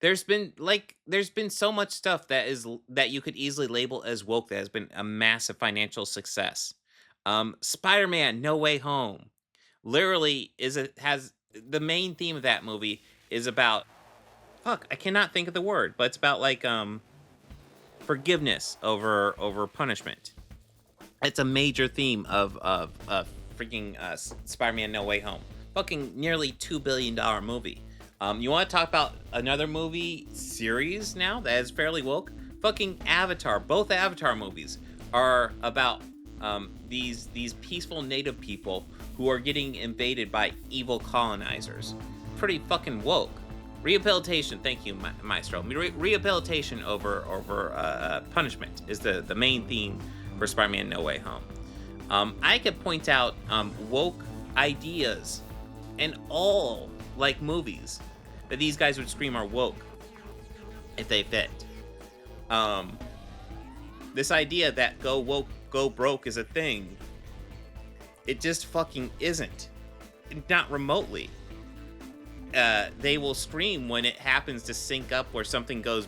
there's been so much stuff that you could easily label as woke that has been a massive financial success. Spider-Man: No Way Home literally has the main theme of that movie is about fuck, I cannot think of the word, but it's about like forgiveness over punishment. It's a major theme of freaking Spider-Man: No Way Home. Fucking nearly $2 billion movie. You want to talk about another movie series now that is fairly woke? Fucking Avatar. Both Avatar movies are about these peaceful native people who are getting invaded by evil colonizers. Pretty fucking woke. Rehabilitation, thank you, Maestro. Rehabilitation over punishment is the main theme for Spider-Man: No Way Home. I could point out woke ideas in all like movies that these guys would scream are woke if they fit. This idea that go woke, go broke is a thing. It just fucking isn't. Not remotely. They will scream when it happens to sync up where something goes.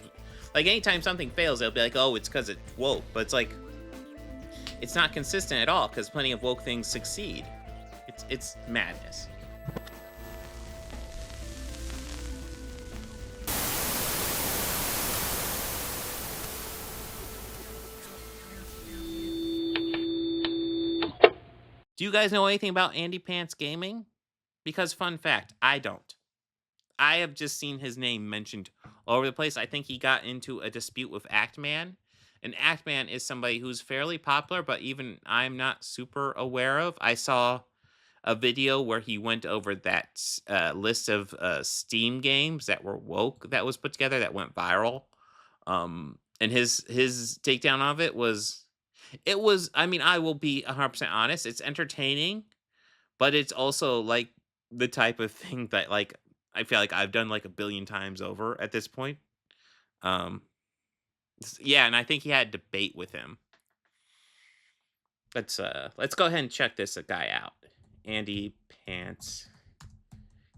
Like anytime something fails, they'll be like, "Oh, it's because it's woke," but it's like it's not consistent at all because plenty of woke things succeed. It's madness. Do you guys know anything about AndyPants Gaming? Because fun fact, I don't. I have just seen his name mentioned all over the place. I think he got into a dispute with Actman. And Actman is somebody who's fairly popular, but even I'm not super aware of. I saw a video where he went over that list of Steam games that were woke that was put together that went viral. And his takedown of it was, I mean, I will be 100% honest, it's entertaining, but it's also like the type of thing that like I feel like I've done like a billion times over at this point. Um, yeah, and I think he had a debate with him. Let's go ahead and check this guy out. Andy Pants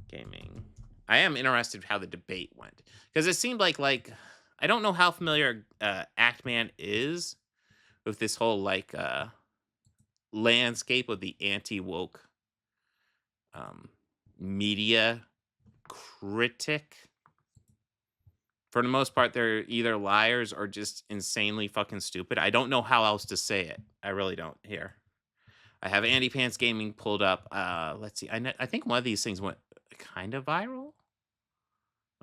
Gaming. I am interested how the debate went because it seemed like I don't know how familiar Actman is with this whole like landscape of the anti woke um, media critic. For the most part, they're either liars or just insanely fucking stupid. I don't know how else to say it. I really don't. Here, I have Andy Pants Gaming pulled up. Let's see. I think one of these things went kind of viral.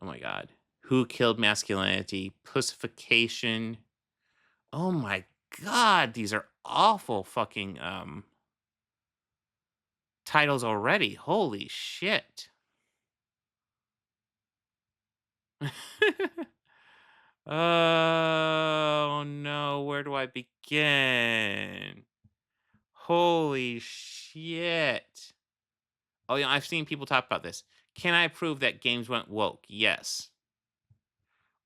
Oh my god. Who killed masculinity? Pussification. Oh my god, these are awful fucking titles already. Holy shit. Oh no, where do I begin? Holy shit. Oh yeah, I've seen people talk about this. Can I prove that games went woke? Yes.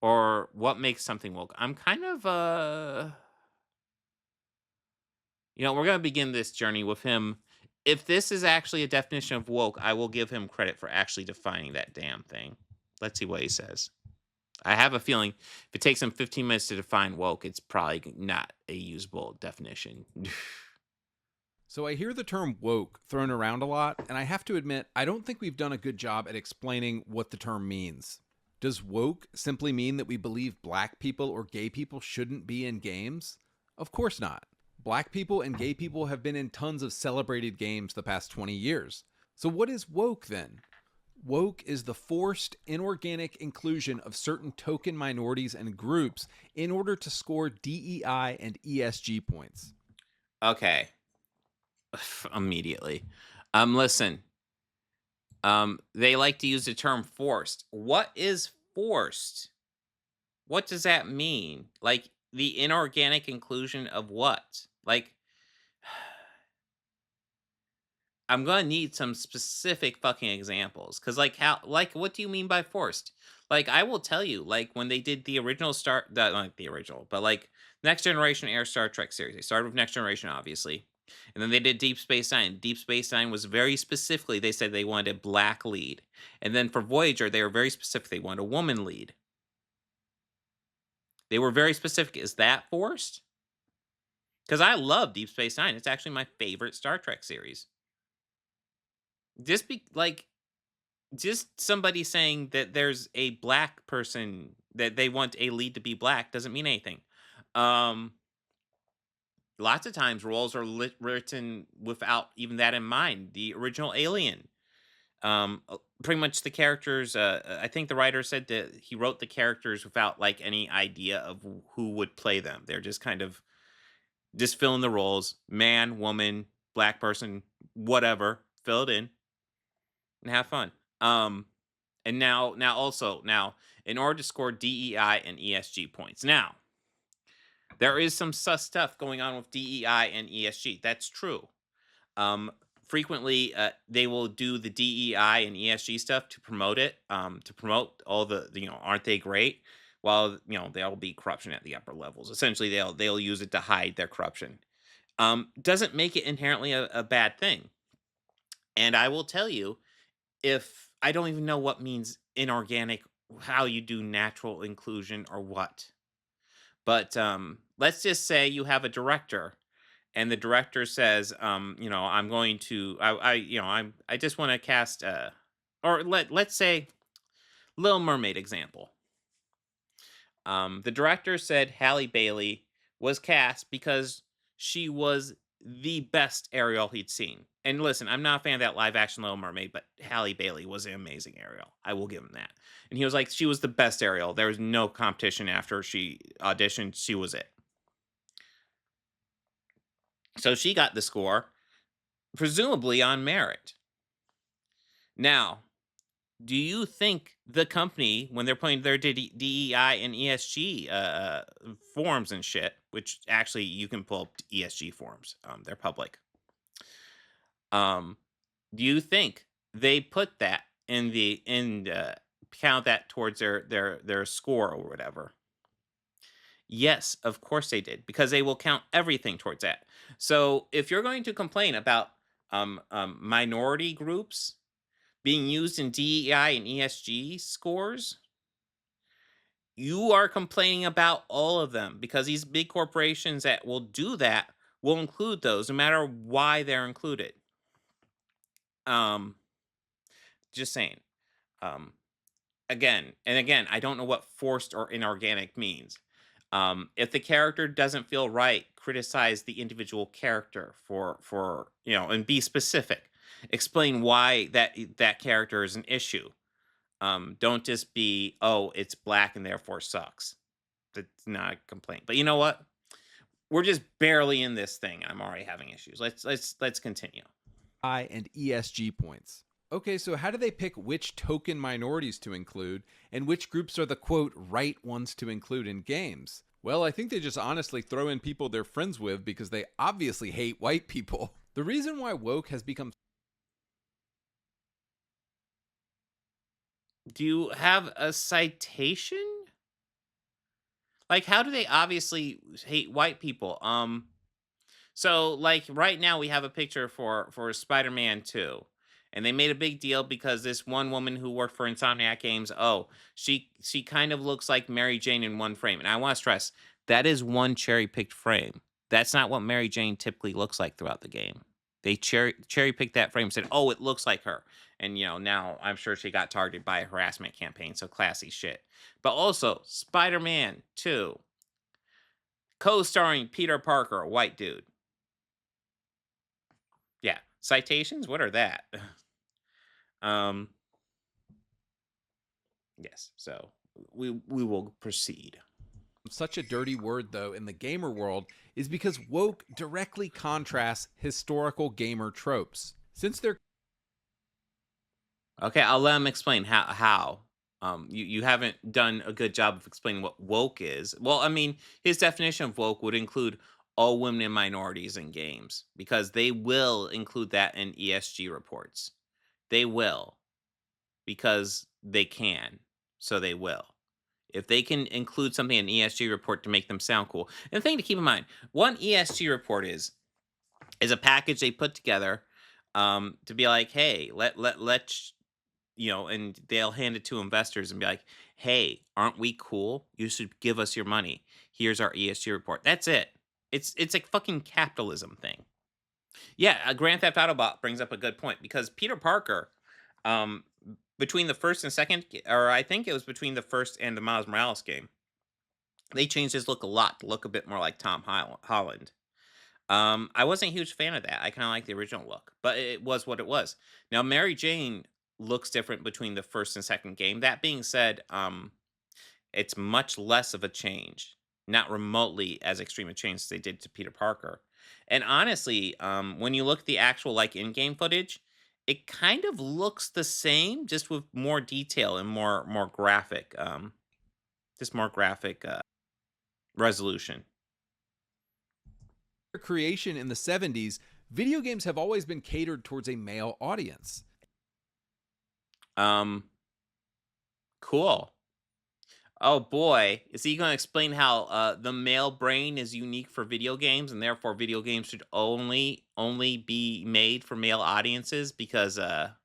Or what makes something woke? I'm kind of we're going to begin this journey with him. If this is actually a definition of woke, I will give him credit for actually defining that damn thing. Let's see what he says. I have a feeling if it takes him 15 minutes to define woke, it's probably not a usable definition. So I hear the term woke thrown around a lot, and I have to admit, I don't think we've done a good job at explaining what the term means. Does woke simply mean that we believe black people or gay people shouldn't be in games? Of course not. Black people and gay people have been in tons of celebrated games the past 20 years. So what is woke then? Woke is the forced, inorganic inclusion of certain token minorities and groups in order to score DEI and ESG points. Okay. Immediately. Listen. They like to use the term forced. What is forced? What does that mean? Like the inorganic inclusion of what? Like I'm gonna need some specific fucking examples. Cause like what do you mean by forced? Like I will tell you, like when they did the original not the original, but like Next Generation Air Star Trek series. They started with Next Generation, obviously. And then they did Deep Space Nine. Deep Space Nine was very specifically, they said they wanted a black lead. And then for Voyager, they were very specific. They wanted a woman lead. They were very specific. Is that forced? Because I love Deep Space Nine. It's actually my favorite Star Trek series. Just be like, just somebody saying that there's a black person that they want a lead to be black doesn't mean anything. Um, Lots of times roles are written without even that in mind. The original Alien, pretty much the characters. I think the writer said that he wrote the characters without like any idea of who would play them. They're just kind of just fill in the roles: man, woman, black person, whatever. Fill it in and have fun. Um, and now, in order to score DEI and ESG points, now there is some sus stuff going on with DEI and ESG. That's true. Um, Frequently, they will do the DEI and ESG stuff to promote it, to promote all aren't they great? While there'll be corruption at the upper levels. Essentially, they'll use it to hide their corruption. Doesn't make it inherently a bad thing. And I will tell you, if I don't even know what means inorganic, how you do natural inclusion or what. But let's just say you have a director and the director says, I'm going to, I just want to cast, or let's say Little Mermaid example. The director said Halle Bailey was cast because she was the best Ariel he'd seen. And listen, I'm not a fan of that live action Little Mermaid, but Halle Bailey was an amazing Ariel. I will give him that. And he was like, she was the best Ariel. There was no competition after she auditioned. She was it. So she got the score, presumably on merit. Now, do you think the company, when they're putting their DEI and ESG forms and shit, which actually you can pull up ESG forms, they're public. Do you think they put that count that towards their score or whatever? Yes, of course they did, because they will count everything towards that. So if you're going to complain about minority groups being used in DEI and ESG scores, you are complaining about all of them, because these big corporations that will do that will include those no matter why they're included. Just saying. Um, again, I don't know what forced or inorganic means. If the character doesn't feel right, criticize the individual character for and be specific. Explain why that character is an issue. Don't just be, oh, it's black and therefore sucks. That's not a complaint. But you know what? We're just barely in this thing. I'm already having issues. Let's continue. I and ESG points. Okay, so how do they pick which token minorities to include and which groups are the quote right ones to include in games? Well, I think they just honestly throw in people they're friends with because they obviously hate white people. The reason why woke has become... Do you have a citation? Like, how do they obviously hate white people? So like right now we have a picture for Spider-Man 2. And they made a big deal because this one woman who worked for Insomniac Games, oh, she kind of looks like Mary Jane in one frame. And I want to stress, that is one cherry-picked frame. That's not what Mary Jane typically looks like throughout the game. They cherry-picked that frame and said, oh, it looks like her. And, now I'm sure she got targeted by a harassment campaign, so classy shit. But also, Spider-Man 2, co-starring Peter Parker, a white dude. Yeah, citations, what are that? Yes, so we will proceed. Such a dirty word, though, in the gamer world is because woke directly contrasts historical gamer tropes. Since they're... Okay, I'll let him explain how. You haven't done a good job of explaining what woke is. Well, I mean, his definition of woke would include all women and minorities in games, because they will include that in ESG reports. They will, because they can, so they will. If they can include something in an ESG report to make them sound cool. And the thing to keep in mind, one ESG report is a package they put together to be like, hey, let's and they'll hand it to investors and be like, "Hey, aren't we cool? You should give us your money. Here's our ESG report." That's it. It's like fucking capitalism thing. Yeah, Grand Theft Autobot brings up a good point because Peter Parker, um, between the first and second, or I think it was between the first and the Miles Morales game, they changed his look a lot to look a bit more like Tom Holland. I wasn't a huge fan of that. I kind of like the original look, but it was what it was. Now, Mary Jane looks different between the first and second game. That being said, it's much less of a change, not remotely as extreme a change as they did to Peter Parker. And honestly, when you look at the actual like in-game footage, it kind of looks the same, just with more detail and more graphic, just more graphic resolution. Creation in the 70s, video games have always been catered towards a male audience. Cool. Oh boy, is he going to explain how the male brain is unique for video games, and therefore video games should only be made for male audiences? Because god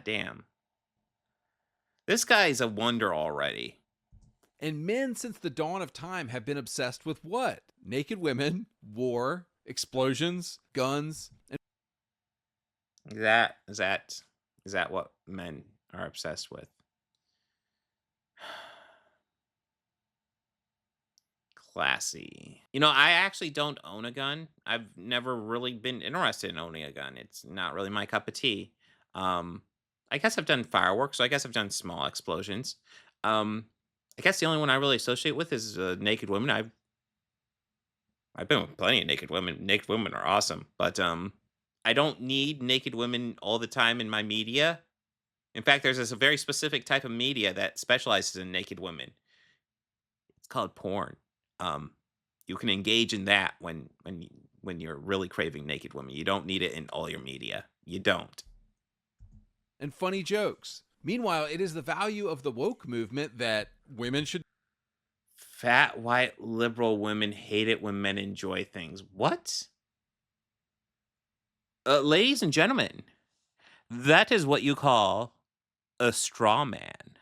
damn, this guy's a wonder already. And men since the dawn of time have been obsessed with what? Naked women, war, explosions, guns, and Is that what men are obsessed with? Classy. I actually don't own a gun. I've never really been interested in owning a gun. It's not really my cup of tea. Um, I guess I've done fireworks, so I guess I've done small explosions. Um, I guess the only one I really associate with is naked women. I've been with plenty of naked women. Naked women are awesome, but I don't need naked women all the time in my media. In fact, there's this very specific type of media that specializes in naked women. It's called porn. Um, you can engage in that when you're really craving naked women. You don't need it in all your media. You don't. funny jokes. Meanwhile, it is the value of the woke movement that women should. Fat white liberal women hate it when men enjoy things. What? Ladies and gentlemen, that is what you call a straw man.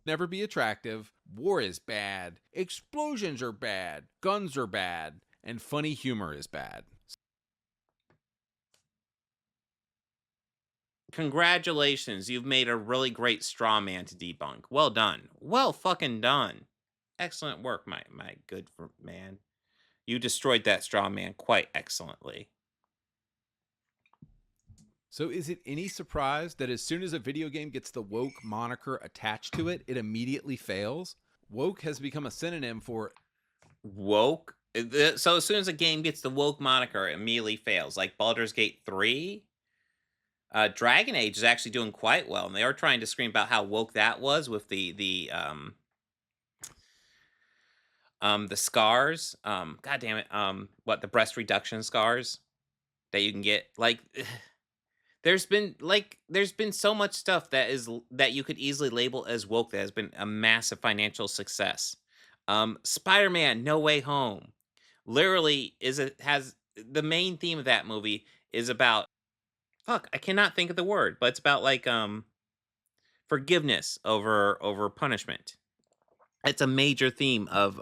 Never be attractive. War is bad. Explosions are bad. Guns are bad. And funny humor is bad. Congratulations, you've made a really great straw man to debunk. Well done. Well fucking done. Excellent work, my good man. You destroyed that straw man quite excellently. So is it any surprise that as soon as a video game gets the woke moniker attached to it, it immediately fails? Woke has become a synonym for Woke. So as soon as a game gets the woke moniker, it immediately fails. Like Baldur's Gate 3. Dragon Age is actually doing quite well, and they are trying to scream about how woke that was with the scars. God damn it. What, the breast reduction scars that you can get? Like, there's been so much stuff that you could easily label as woke that has been a massive financial success. Spider-Man No Way Home literally has the main theme of that movie is about, fuck, I cannot think of the word, but it's about like forgiveness over punishment. It's a major theme of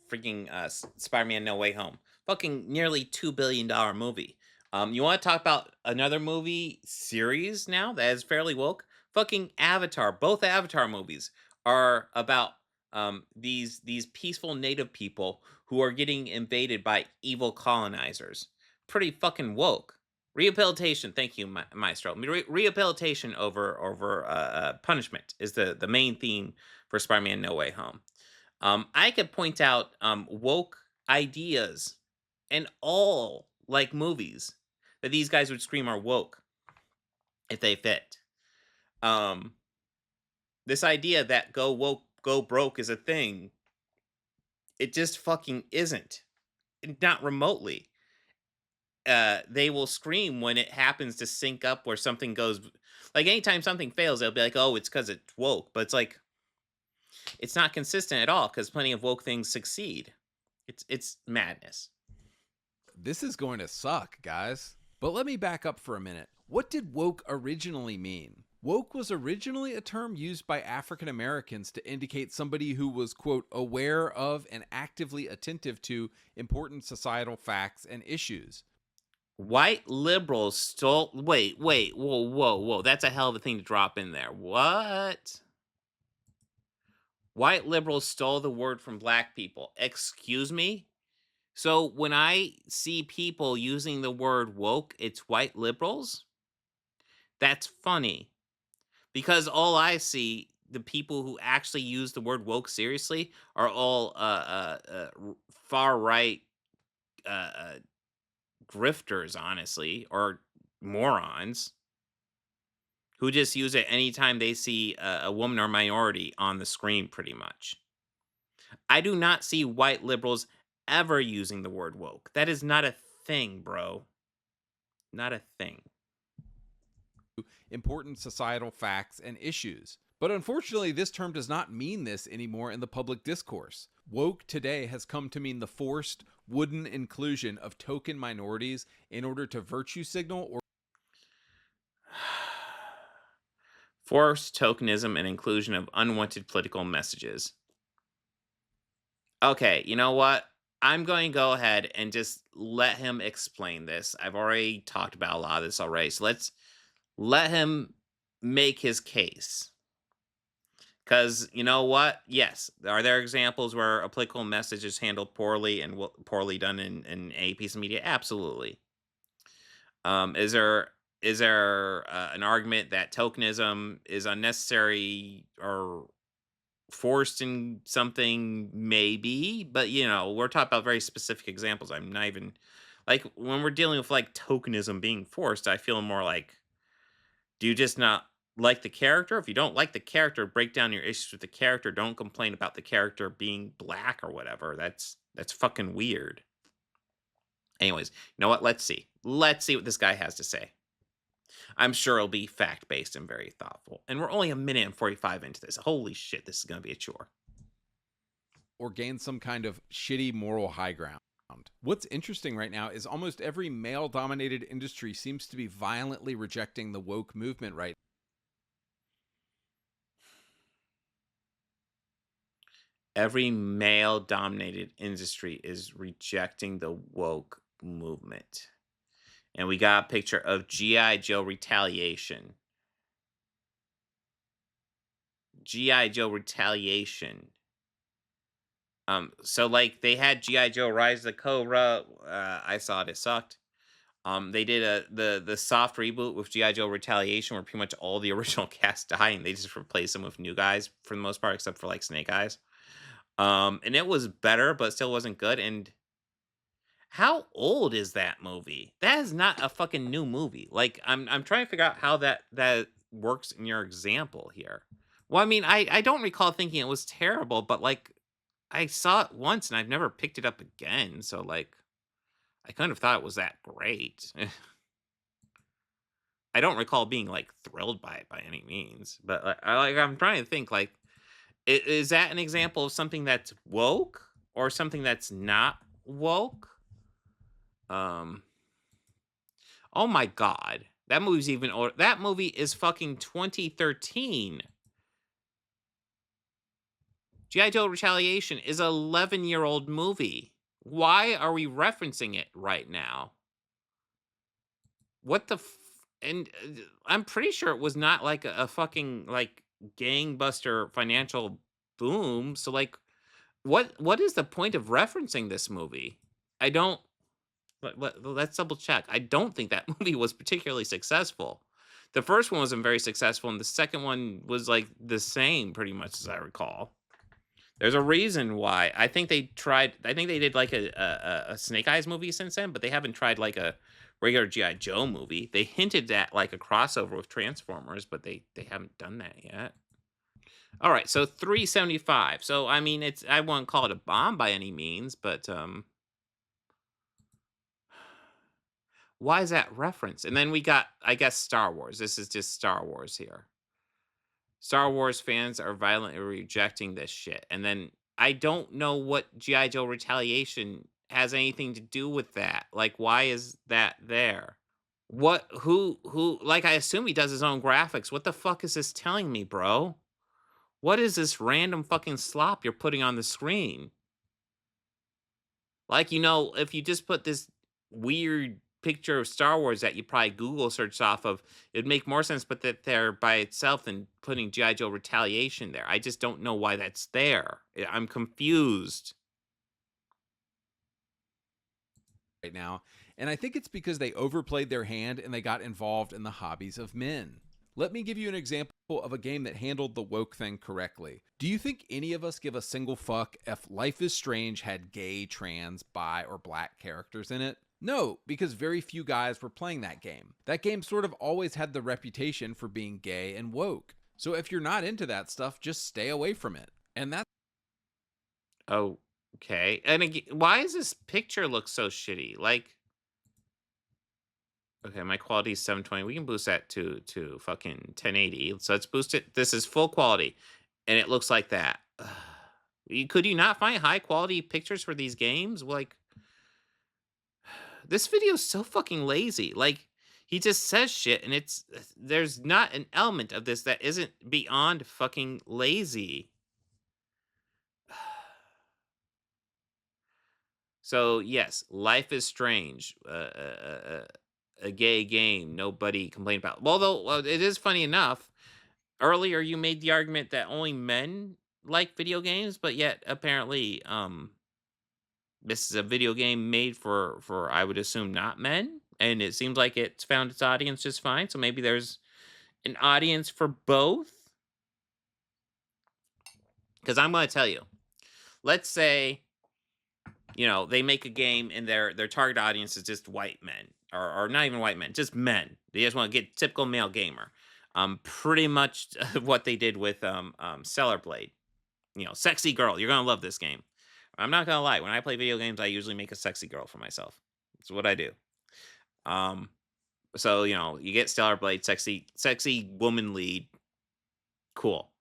freaking Spider-Man No Way Home. Fucking nearly $2 billion movie. You want to talk about another movie series now that is fairly woke? Fucking Avatar. Both Avatar movies are about these peaceful native people who are getting invaded by evil colonizers. Pretty fucking woke. Rehabilitation, thank you, Maestro. Rehabilitation over punishment is the main theme for Spider-Man No Way Home. I could point out woke ideas in all like movies that these guys would scream are woke if they fit. This idea that go woke, go broke is a thing. It just fucking isn't. Not remotely. They will scream when it happens to sync up where something goes. Like anytime something fails, they'll be like, "Oh, it's because it's woke," but it's like it's not consistent at all because plenty of woke things succeed. It's madness. this is going to suck, guys. But let me back up for a minute. What did woke originally mean? Woke was originally a term used by African Americans to indicate somebody who was, quote, aware of and actively attentive to important societal facts and issues. White liberals stole. Wait, whoa. That's a hell of a thing to drop in there. What? White liberals stole the word from black people. Excuse me? So when I see people using the word woke, it's white liberals? That's funny. Because all I see, the people who actually use the word woke seriously are all far right uh, uh, grifters, honestly, or morons who just use it anytime they see a woman or minority on the screen, pretty much. I do not see white liberals ever using the word woke. That is not a thing, bro. Not a thing. Important societal facts and issues. But unfortunately, this term does not mean this anymore in the public discourse. Woke today has come to mean the forced, wooden inclusion of token minorities in order to virtue signal or Forced tokenism and inclusion of unwanted political messages. Okay, you know what? I'm going to go ahead and just let him explain this. I've already talked about a lot of this already. So let's let him make his case. Because you know what? Yes, are there examples where a political message is handled poorly and poorly done in a piece of media? Absolutely. Is there an argument that tokenism is unnecessary or forced in something? Maybe, but we're talking about very specific examples. I'm not even like when we're dealing with like tokenism being forced. I feel more like, do you just not like the character? If you don't like the character, break down your issues with the character. Don't complain about the character being black or whatever. That's fucking weird. Anyways, you know what? Let's see what this guy has to say. I'm sure it'll be fact based and very thoughtful. And we're only a minute and 45 into this. Holy shit, this is going to be a chore. gain some kind of shitty moral high ground. What's interesting right now is almost every male dominated industry seems to be violently rejecting the woke movement right now. Every male dominated industry is rejecting the woke movement. And we got a picture of G.I. Joe Retaliation. G.I. Joe Retaliation. So like they had G.I. Joe Rise of the Cobra. I saw it sucked. They did the soft reboot with G.I. Joe Retaliation where pretty much all the original cast died and they just replaced them with new guys for the most part, except for like Snake Eyes. And it was better, but still wasn't good. And how old is that movie? That is not a fucking new movie. Like I'm trying to figure out how that works in your example here. Well, I mean, I don't recall thinking it was terrible, but like I saw it once and I've never picked it up again. So like I kind of thought it was that great. I don't recall being like thrilled by it by any means, but I'm trying to think like is that an example of something that's woke or something that's not woke? Um Oh my god. That movie's even older. That movie is fucking 2013. G.I. Joe Retaliation is an 11-year-old movie. Why are we referencing it right now? What the and I'm pretty sure it was not like a fucking like gangbuster financial boom. So like what is the point of referencing this movie? I don't let's double check. I don't think that movie was particularly successful. The first one wasn't very successful, and the second one was like the same, pretty much as I recall. There's a reason why. I think they tried. I think they did like a Snake Eyes movie since then, but they haven't tried like a regular GI Joe movie. They hinted at like a crossover with Transformers, but they haven't done that yet. All right, so 375. So I mean, I won't call it a bomb by any means, but why is that reference? And then we got, I guess, Star Wars. This is just Star Wars here. Star Wars fans are violently rejecting this shit. And then I don't know what G.I. Joe Retaliation has anything to do with that. Like, why is that there? What who like, I assume he does his own graphics. What the fuck is this telling me, bro? What is this random fucking slop you're putting on the screen? Like, if you just put this weird picture of Star Wars that you probably Google searched off of, it'd make more sense put that there by itself than putting G.I. Joe Retaliation there. I just don't know why that's there. I'm confused. right now, and I think it's because they overplayed their hand and they got involved in the hobbies of men. Let me give you an example of a game that handled the woke thing correctly. Do you think any of us give a single fuck if Life is Strange had gay, trans, bi, or black characters in it? No, because very few guys were playing that game. That game sort of always had the reputation for being gay and woke. So if you're not into that stuff, just stay away from it. And that's Okay. And again, why does this picture look so shitty? Like, okay, my quality is 720. We can boost that to fucking 1080. So let's boost it. This is full quality, and it looks like that. Could you not find high quality pictures for these games? Like, this video is so fucking lazy. Like, he just says shit, and there's not an element of this that isn't beyond fucking lazy. So yes, Life is Strange, a gay game nobody complained about. Well, it is funny enough. Earlier, you made the argument that only men like video games, but yet apparently, this is a video game made for I would assume not men, and it seems like it's found its audience just fine. So maybe there's an audience for both. Because I'm going to tell you, let's say they make a game and their target audience is just white men, or not even white men, just men. They just want to get typical male gamer. Pretty much what they did with Stellar Blade. Sexy girl, you're gonna love this game. I'm not gonna lie. When I play video games, I usually make a sexy girl for myself. That's what I do. Um, so you get Stellar Blade, sexy woman lead, cool.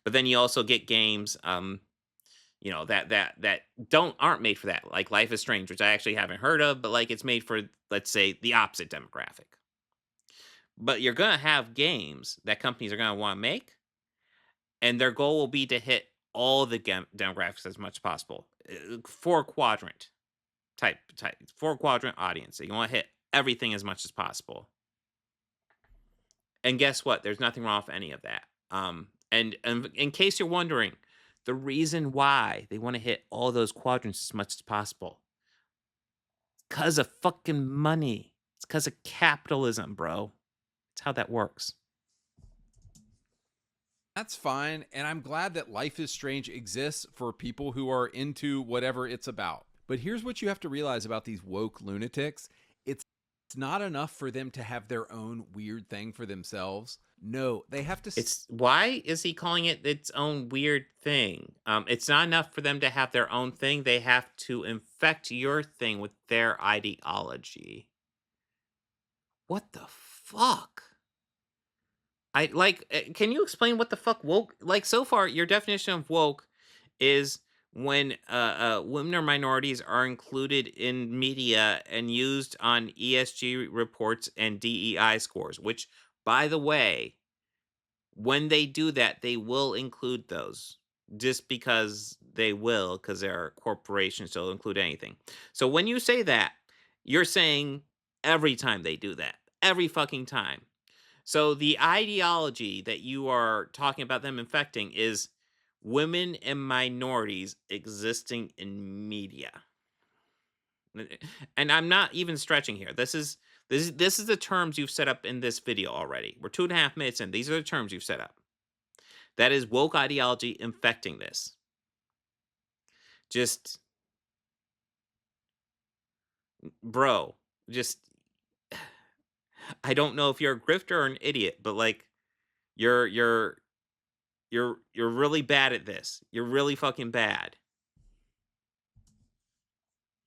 But then you also get games that aren't made for that, like Life is Strange, which I actually haven't heard of, but like it's made for, let's say, the opposite demographic. But you're gonna have games that companies are gonna want to make, and their goal will be to hit all the demographics as much as possible. Four quadrant type 4 quadrant audience. So you want to hit everything as much as possible. And guess what? There's nothing wrong with any of that. And in case you're wondering, the reason why they want to hit all those quadrants as much as possible, because of fucking money. It's because of capitalism, bro. It's how that works. That's fine, and I'm glad that Life is Strange exists for people who are into whatever it's about. But here's what you have to realize about these woke lunatics. It's not enough for them to have their own weird thing for themselves. No, they have to... Why is he calling it its own weird thing? It's not enough for them to have their own thing. They have to infect your thing with their ideology. What the fuck? Can you explain what the fuck woke? Like, so far, your definition of woke is when women or minorities are included in media and used on ESG reports and DEI scores, which, by the way, when they do that, they will include those just because they will, because they're corporations, so they'll include anything. So when you say that, you're saying every time they do that, every fucking time. So the ideology that you are talking about them infecting is women and minorities existing in media. And I'm not even stretching here. This is the terms you've set up in this video already. We're 2.5 minutes in. These are the terms you've set up. That is woke ideology infecting this. Just, bro, I don't know if you're a grifter or an idiot, but like you're really bad at this. You're really fucking bad.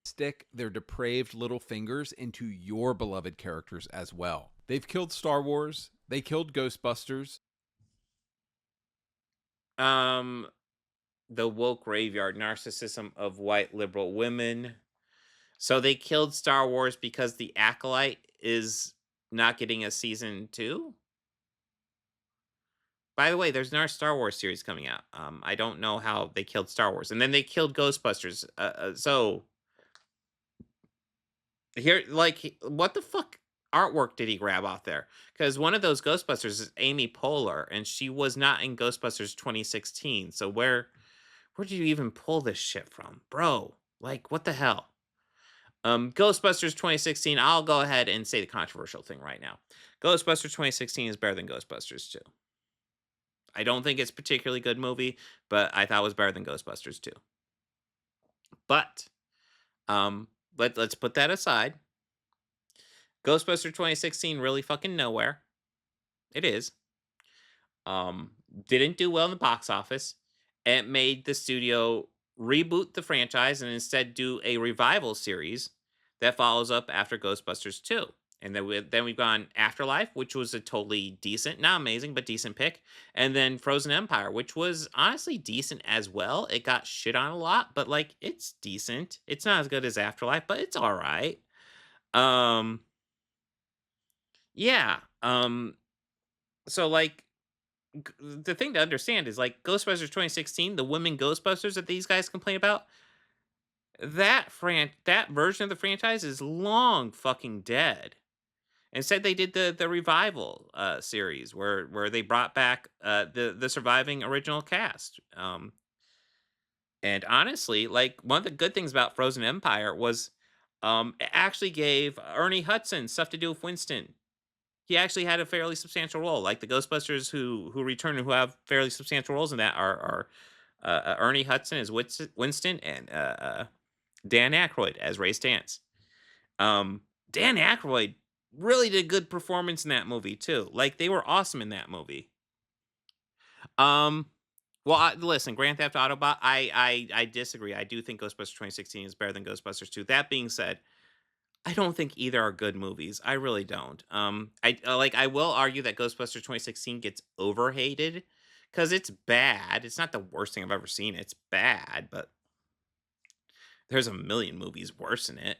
Stick their depraved little fingers into your beloved characters as well. They've killed Star Wars. They killed Ghostbusters. The woke graveyard narcissism of white liberal women. So they killed Star Wars because the acolyte is not getting a season 2. By the way, there's another Star Wars series coming out. I don't know how they killed Star Wars, and then they killed Ghostbusters. So here, like, what the fuck artwork did he grab off there? Because one of those Ghostbusters is Amy Poehler, and she was not in Ghostbusters 2016. So where did you even pull this shit from, bro? Like, what the hell? Ghostbusters 2016. I'll go ahead and say the controversial thing right now. Ghostbusters 2016 is better than Ghostbusters 2. I don't think it's a particularly good movie, but I thought it was better than Ghostbusters 2. But let's put that aside. Ghostbusters 2016 really fucking nowhere. It is. Um, didn't do well in the box office. It made the studio reboot the franchise and instead do a revival series that follows up after Ghostbusters 2. And then we've gone Afterlife, which was a totally decent, not amazing, but decent pick. And then Frozen Empire, which was honestly decent as well. It got shit on a lot, but like it's decent. It's not as good as Afterlife, but it's all right. Um, yeah. So like the thing to understand is like Ghostbusters 2016, the women Ghostbusters that these guys complain about, that version of the franchise is long fucking dead. Instead, they did the revival series where they brought back the surviving original cast. And honestly, like one of the good things about Frozen Empire was it actually gave Ernie Hudson stuff to do with Winston. He actually had a fairly substantial role. Like the Ghostbusters who return and who have fairly substantial roles in that are Ernie Hudson as Winston and Dan Aykroyd as Ray Stantz. Dan Aykroyd really did a good performance in that movie too. Like they were awesome in that movie. Um, well, listen, Grand Theft Autobot. I disagree. I do think Ghostbusters 2016 is better than Ghostbusters 2. That being said, I don't think either are good movies. I really don't. I will argue that Ghostbusters 2016 gets overhated because it's bad. It's not the worst thing I've ever seen. It's bad, but there's a million movies worse than it.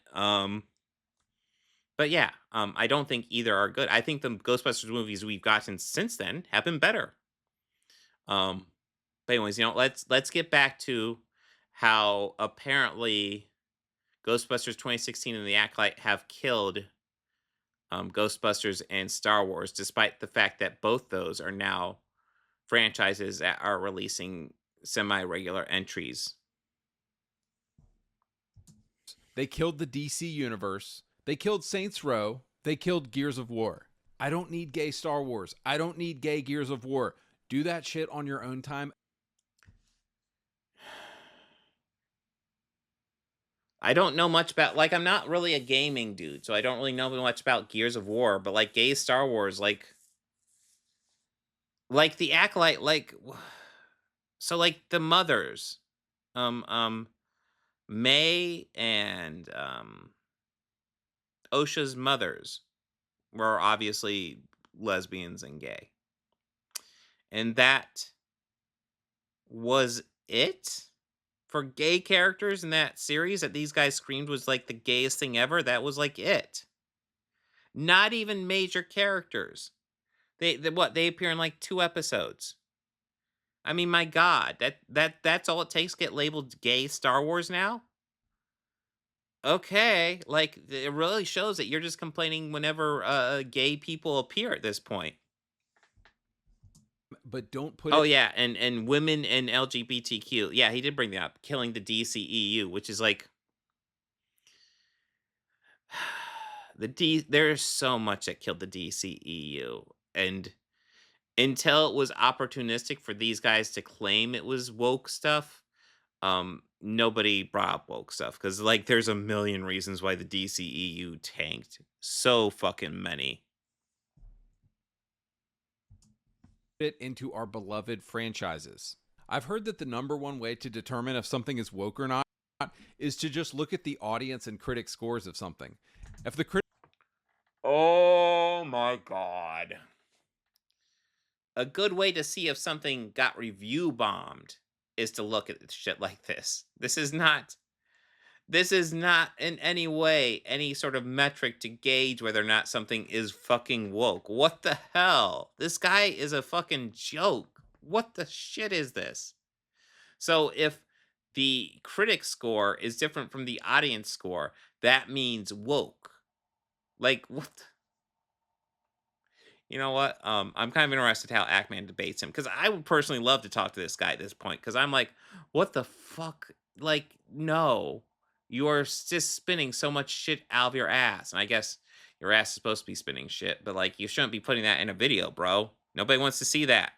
But yeah, I don't think either are good. I think the Ghostbusters movies we've gotten since then have been better. Um, but anyways, let's get back to how apparently Ghostbusters 2016 and The Acolyte have killed Ghostbusters and Star Wars, despite the fact that both those are now franchises that are releasing semi-regular entries. They killed the DC universe. They killed Saints Row. They killed Gears of War. I don't need gay Star Wars. I don't need gay Gears of War. Do that shit on your own time. I don't know much about, like, I'm not really a gaming dude, so I don't really know much about Gears of War, but like gay Star Wars, like the Acolyte, like so like the mothers, um um May and OSHA's mothers were obviously lesbians and gay. And that was it for gay characters in that series that these guys screamed was like the gayest thing ever. That was like it. Not even major characters. They appear in like 2 episodes. I mean, my god, that's all it takes to get labeled gay Star Wars now? Okay, like it really shows that you're just complaining whenever gay people appear at this point. But don't put Oh it. yeah, and women and LGBTQ. Yeah, he did bring that up, killing the DCEU, which is like there's so much that killed the DCEU. And until it was opportunistic for these guys to claim it was woke stuff, nobody brought up woke stuff because like there's a million reasons why the DCEU tanked. So fucking many. It into our beloved franchises. I've heard that the number one way to determine if something is woke or not is to just look at the audience and critic scores of something. If the critic Oh my god. A good way to see if something got review bombed is to look at shit like this. This is not in any way any sort of metric to gauge whether or not something is fucking woke. What the hell? This guy is a fucking joke. What the shit is this? So if the critic score is different from the audience score, that means woke. Like what? You know what? I'm kind of interested how Ackman debates him because I would personally love to talk to this guy at this point because I'm like, what the fuck? Like, no, you are just spinning so much shit out of your ass, and I guess your ass is supposed to be spinning shit, but like, you shouldn't be putting that in a video, bro. Nobody wants to see that.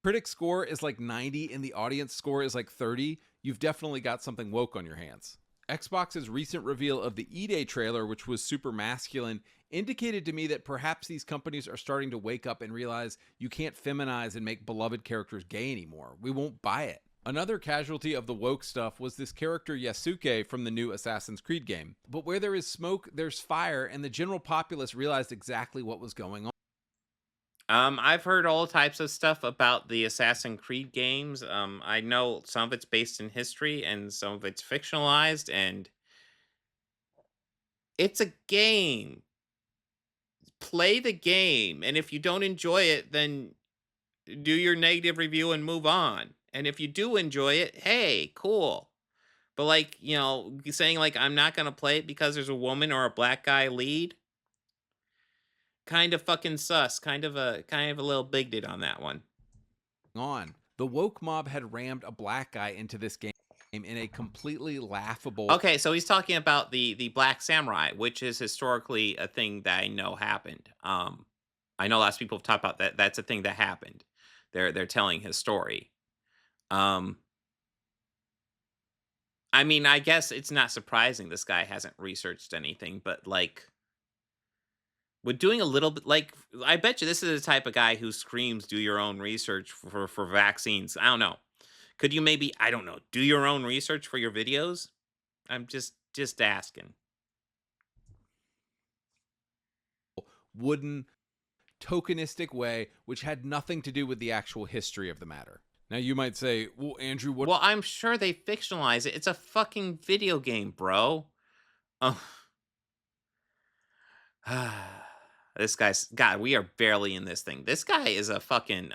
Critic score is like 90 and the audience score is like 30, you've definitely got something woke on your hands. Xbox's recent reveal of the E-Day trailer, which was super masculine, indicated to me that perhaps these companies are starting to wake up and realize you can't feminize and make beloved characters gay anymore. We won't buy it. Another casualty of the woke stuff was this character Yasuke from the new Assassin's Creed game. But where there is smoke, there's fire, and the general populace realized exactly what was going on. I've heard all types of stuff about the Assassin's Creed games. I know some of it's based in history and some of it's fictionalized, and it's a game. Play the game, and if you don't enjoy it, then do your negative review and move on. And if you do enjoy it, hey, cool. But like, saying like I'm not gonna play it because there's a woman or a black guy lead, kind of fucking sus. Kind of a little bigoted on that one. The woke mob had rammed a black guy into this game in a completely laughable. Okay, so he's talking about the Black Samurai, which is historically a thing that I know happened. I know lots of people have talked about that. That's a thing that happened. They're telling his story. I mean, I guess it's not surprising this guy hasn't researched anything, but like, with doing a little bit, like, I bet you this is the type of guy who screams, "Do your own research for vaccines." I don't know. Could you maybe, I don't know, do your own research for your videos? I'm just asking. Wooden, tokenistic way, which had nothing to do with the actual history of the matter. Now you might say, well, Andrew, what? Well, I'm sure they fictionalize it. It's a fucking video game, bro. Oh. This guy's, God, we are barely in this thing. This guy is a fucking,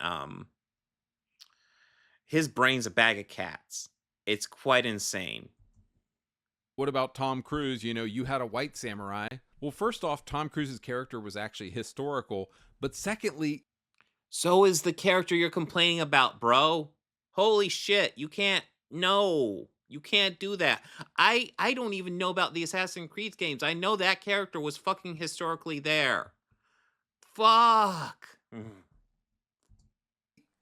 his brain's a bag of cats. It's quite insane. What about Tom Cruise? You had a white samurai. Well, first off, Tom Cruise's character was actually historical. But secondly, so is the character you're complaining about, bro. Holy shit. You can't do that. I don't even know about the Assassin's Creed games. I know that character was fucking historically there. Fuck.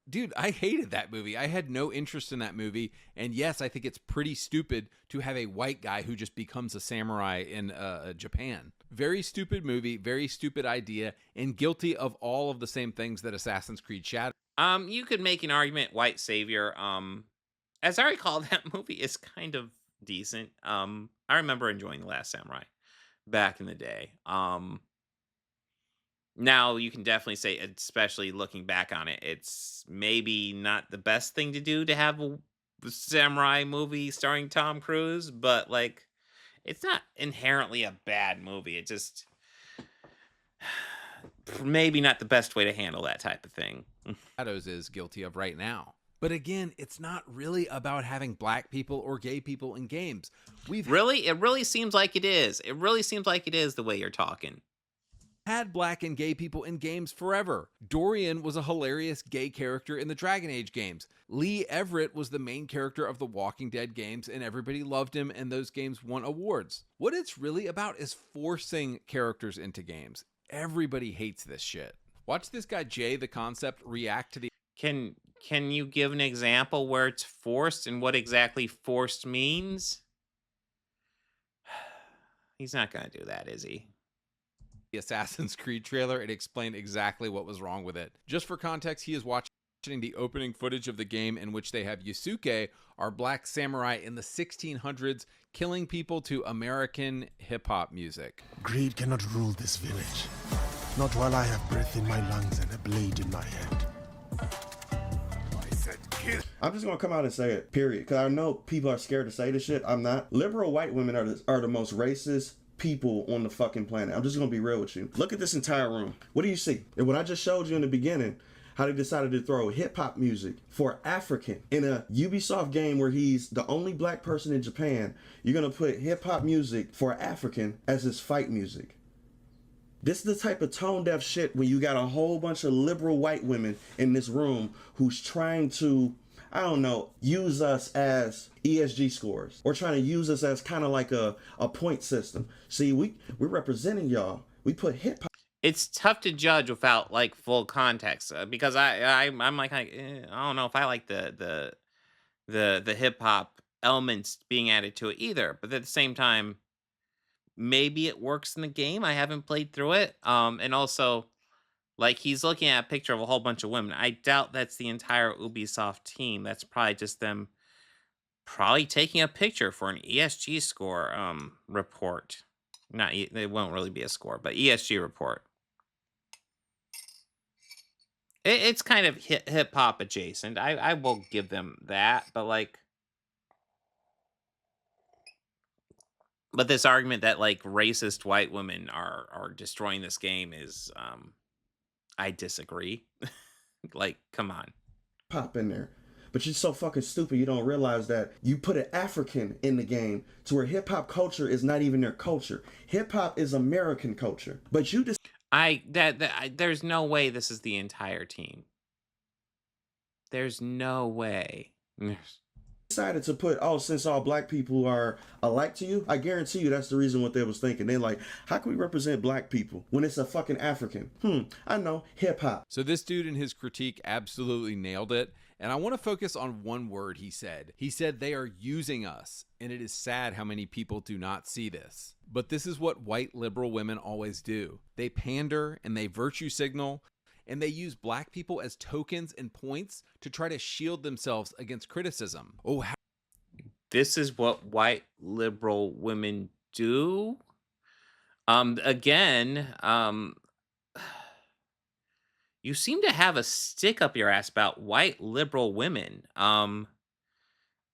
Dude, I hated that movie. I had no interest in that movie. And yes, I think it's pretty stupid to have a white guy who just becomes a samurai in Japan. Very stupid movie, very stupid idea, and guilty of all of the same things that Assassin's Creed shattered. You could make an argument, white savior. As I recall, that movie is kind of decent. I remember enjoying The Last Samurai back in the day. Now you can definitely say, especially looking back on it, it's maybe not the best thing to do to have a samurai movie starring Tom Cruise, but like, it's not inherently a bad movie. It just maybe not the best way to handle that type of thing. Shadows is guilty of right now. But again, it's not really about having black people or gay people in games. It really seems like it is. It really seems like it is the way you're talking. Had black and gay people in games forever. Dorian was a hilarious gay character in the Dragon Age games. Lee Everett was the main character of the Walking Dead games, and everybody loved him, and those games won awards. What it's really about is forcing characters into games. Everybody hates this shit. Watch this guy Jay the Concept react to the... Can you give an example where it's forced and what exactly forced means? He's not gonna do that, is he? The Assassin's Creed trailer, it explained exactly what was wrong with it. Just for context, he is watching the opening footage of the game in which they have Yasuke, our black samurai in the 1600s, killing people to American hip-hop music. Greed cannot rule this village. Not while I have breath in my lungs and a blade in my hand. I said I'm just gonna come out and say it, period. Because I know people are scared to say this shit. I'm not. Liberal white women are the most racist people on the fucking planet. I'm just gonna be real with you. Look at this entire room. What do you see? And what I just showed you in the beginning, how they decided to throw hip-hop music for African in a Ubisoft game where he's the only black person in Japan. You're gonna put hip-hop music for African as his fight music. This is the type of tone-deaf shit when you got a whole bunch of liberal white women in this room who's trying to, I don't know, use us as ESG scores, or trying to use us as kind of like a point system. See, we're representing y'all. We put hip-hop. It's tough to judge without like full context, because I'm like, I don't know if I like the hip hop elements being added to it either. But at the same time, maybe it works in the game. I haven't played through it. And also, like, he's looking at a picture of a whole bunch of women. I doubt that's the entire Ubisoft team. That's probably just them probably taking a picture for an ESG score report. Not it won't really be a score, but ESG report. It's kind of hip hop adjacent. I will give them that, but like, but this argument that like racist white women are destroying this game is, I disagree. Like, come on. Pop in there. But you're so fucking stupid you don't realize that you put an African in the game to where hip-hop culture is not even their culture. Hip-hop is American culture. But you just There's no way this is the entire team. There's no way. decided to put, oh, since all black people are alike to you, I guarantee you that's the reason what they was thinking. They like, how can we represent black people when it's a fucking African? I know, hip-hop. So this dude in his critique absolutely nailed it. And I want to focus on one word he said. He said they are using us. And it is sad how many people do not see this. But this is what white liberal women always do. They pander and they virtue signal. And they use black people as tokens and points to try to shield themselves against criticism. Oh, This is what white liberal women do. Again, you seem to have a stick up your ass about white liberal women. And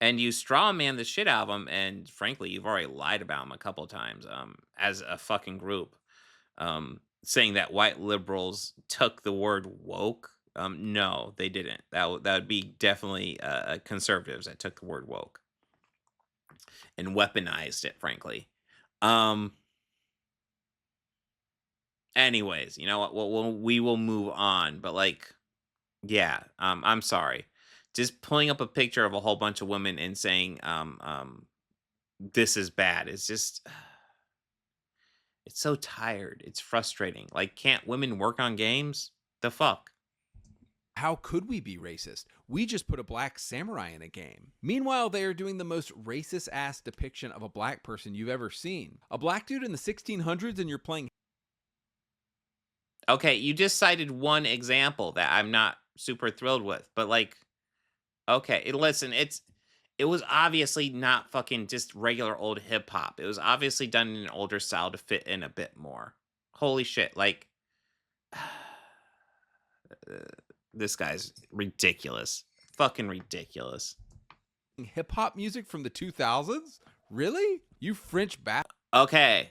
you straw man the shit out of them. And frankly, you've already lied about them a couple of times, as a fucking group. Saying that white liberals took the word woke. No, they didn't. That would be definitely conservatives that took the word woke and weaponized it, frankly. Anyways, you know what? We will move on. But like, yeah, I'm sorry. Just pulling up a picture of a whole bunch of women and saying, this is bad. It's just, it's so tired. It's frustrating. Like, can't women work on games? The fuck? how could we be racist? We just put a black samurai in a game. Meanwhile, they are doing the most racist ass depiction of a black person you've ever seen. A black dude in the 1600s and you're playing. Okay, you just cited one example that I'm not super thrilled with, but like, okay, listen, it was obviously not fucking just regular old hip hop. It was obviously done in an older style to fit in a bit more. Holy shit, like, this guy's ridiculous. Fucking ridiculous. Hip hop music from the 2000s? Really? You French bat? Okay.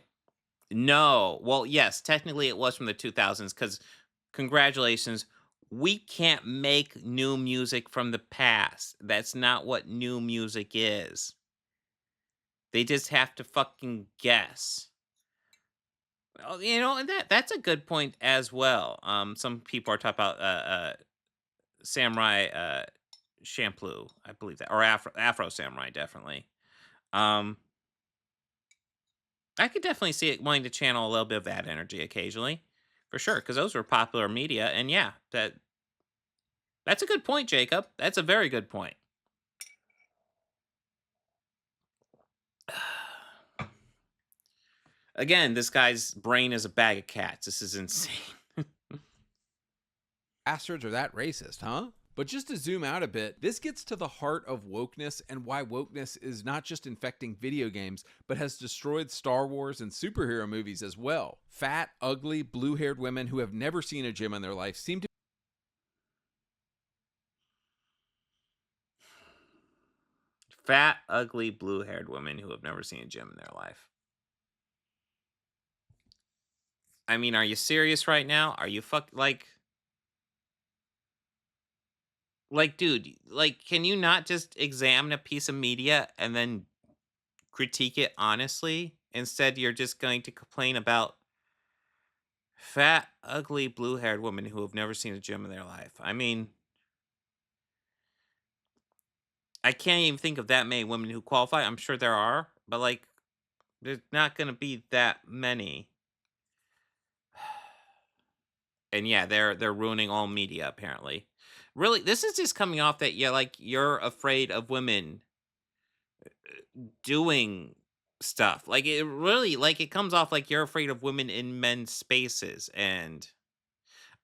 No. Well, yes, technically it was from the 2000s because congratulations, we can't make new music from the past. That's not what new music is. They just have to fucking guess. Well, you know, and that's a good point as well. Some people are talking about Samurai Champloo, I believe that, or Afro Samurai, definitely. I could definitely see it wanting to channel a little bit of that energy occasionally, for sure, because those were popular media, and yeah, that's a good point, Jacob. That's a very good point. Again, this guy's brain is a bag of cats. This is insane. Bastards are that racist, huh? But just to zoom out a bit, this gets to the heart of wokeness and why wokeness is not just infecting video games, but has destroyed Star Wars and superhero movies as well. Fat, ugly, blue-haired women who have never seen a gym in their life seem to Fat, ugly, blue-haired women who have never seen a gym in their life. I mean, are you serious right now? Are you like, dude, like, can you not just examine a piece of media and then critique it honestly? Instead, you're just going to complain about fat, ugly, blue-haired women who have never seen a gym in their life. I mean, I can't even think of that many women who qualify. I'm sure there are, but like, there's not going to be that many. And yeah, they're ruining all media apparently. Really, this is just coming off that yeah, like you're afraid of women doing stuff. Like it really like it comes off like you're afraid of women in men's spaces. And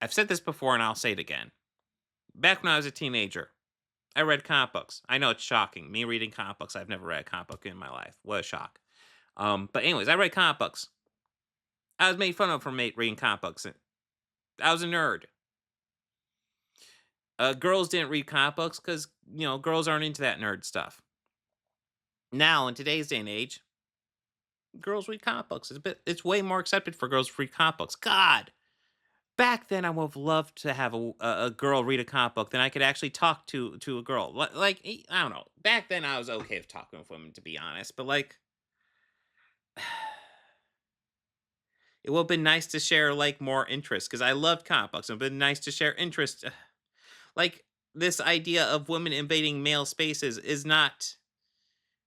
I've said this before and I'll say it again. Back when I was a teenager, I read comic books. I know it's shocking. Me reading comic books, I've never read a comic book in my life. What a shock. But anyways, I read comic books. I was made fun of for reading comic books. I was a nerd. Girls didn't read comic books because, girls aren't into that nerd stuff. Now, in today's day and age, girls read comic books. It's way more accepted for girls to read comic books. God, back then I would have loved to have a girl read a comic book. Then I could actually talk to a girl. Like, I don't know. Back then I was okay with talking with women, to be honest. But like, it would have been nice to share like more interest because I loved comic books. It would have been nice to share interest. Like this idea of women invading male spaces is not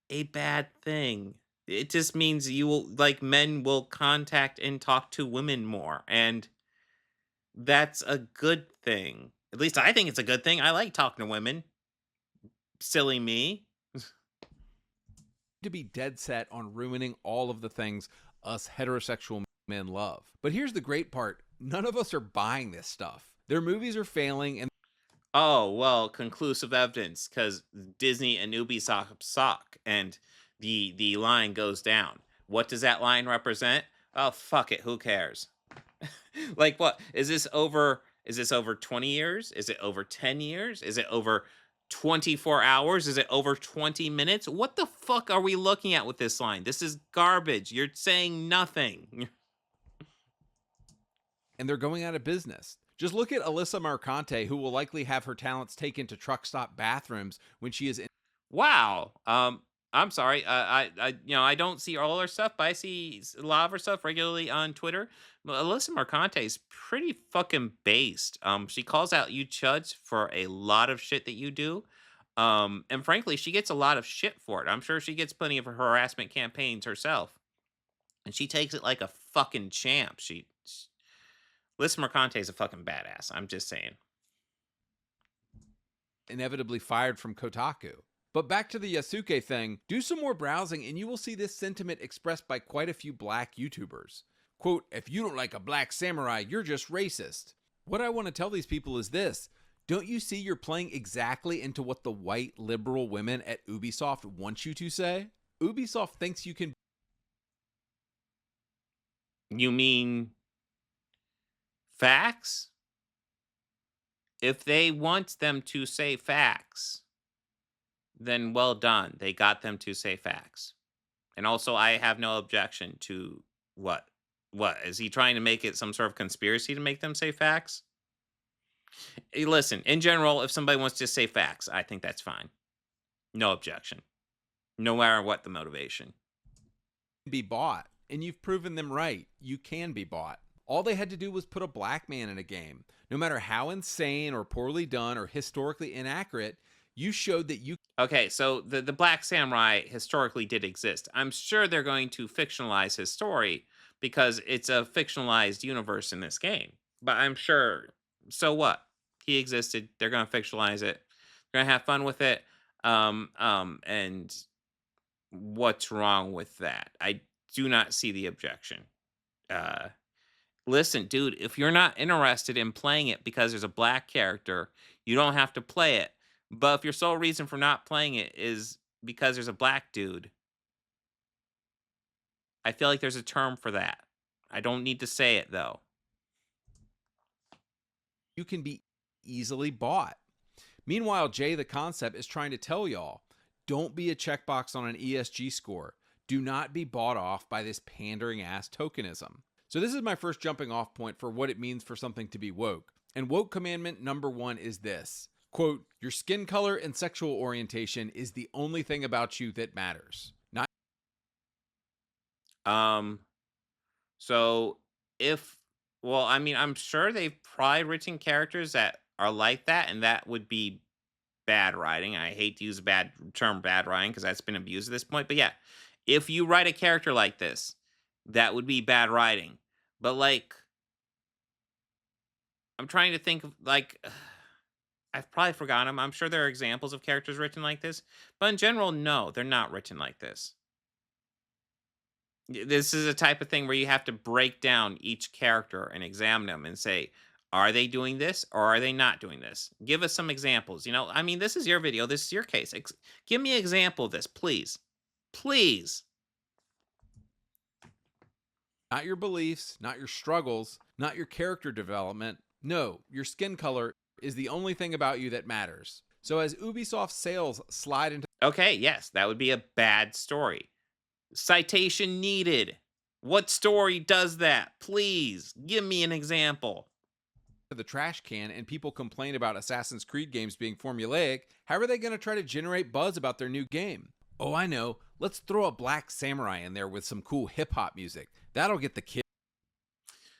a bad thing. It just means you will like men will contact and talk to women more, and that's a good thing. At least I think it's a good thing. I like talking to women. Silly me. To be dead set on ruining all of the things us heterosexual men love. But here's the great part. None of us are buying this stuff. Their movies are failing and Oh, well, conclusive evidence because Disney and Ubisoft suck, and the line goes down. What does that line represent? Oh, fuck it, who cares? Like what? Is this over 20 years? Is it over 10 years? Is it over 24 hours? Is it over 20 minutes? What the fuck are we looking at with this line? This is garbage. You're saying nothing. they're going out of business. Just look at Alyssa Marcante, who will likely have her talents taken to truck stop bathrooms when she is in. Wow. I'm sorry. I don't see all her stuff, but I see a lot of her stuff regularly on Twitter. Alyssa Marcante is pretty fucking based. She calls out you chuds for a lot of shit that you do. And frankly, she gets a lot of shit for it. I'm sure she gets plenty of harassment campaigns herself, and she takes it like a fucking champ. Alyssa Marcante is a fucking badass. I'm just saying. Inevitably fired from Kotaku. But back to the Yasuke thing, do some more browsing and you will see this sentiment expressed by quite a few black YouTubers. Quote, if you don't like a black samurai, you're just racist. What I want to tell these people is this. Don't you see you're playing exactly into what the white liberal women at Ubisoft want you to say? Ubisoft thinks you can. You mean facts? If they want them to say facts, then well done. They got them to say facts. And also, I have no objection to what? What? Is he trying to make it some sort of conspiracy to make them say facts? Hey, listen, in general, if somebody wants to say facts, I think that's fine. No objection. No matter what the motivation. Be bought, and you've proven them right. You can be bought. All they had to do was put a black man in a game. No matter how insane or poorly done or historically inaccurate, you showed that you. Okay, so the Black Samurai historically did exist. I'm sure they're going to fictionalize his story because it's a fictionalized universe in this game. But I'm sure, so what? He existed. They're going to fictionalize it. They're going to have fun with it. And what's wrong with that? I do not see the objection. Listen, dude, if you're not interested in playing it because there's a black character, you don't have to play it. But if your sole reason for not playing it is because there's a black dude, I feel like there's a term for that. I don't need to say it, though. You can be easily bought. Meanwhile, Jay the Concept is trying to tell y'all, Don't be a checkbox on an ESG score. Do not be bought off by this pandering ass tokenism. So this is my first jumping off point for what it means for something to be woke. And woke commandment number 1 is this. Quote, your skin color and sexual orientation is the only thing about you that matters. Not So well, I mean, I'm sure they've probably written characters that are like that, and that would be bad writing. I hate to use a bad term, bad writing, because that's been abused at this point. But yeah, if you write a character like this, that would be bad writing. But like, I'm trying to think of like, I've probably forgotten them. I'm sure there are examples of characters written like this, but in general, no, they're not written like this. This is a type of thing where you have to break down each character and examine them and say, are they doing this or are they not doing this? Give us some examples. You know, I mean, this is your video. This is your case. Give me an example of this, please. Please. Not your beliefs, not your struggles, not your character development. No, your skin color is the only thing about you that matters. So as Ubisoft sales slide into Okay, yes, that would be a bad story. Citation needed. What story does that? Please give me an example. the trash can and people complain about Assassin's Creed games being formulaic, how are they going to try to generate buzz about their new game? Oh, I know. Let's throw a black samurai in there with some cool hip-hop music. That'll get the kids.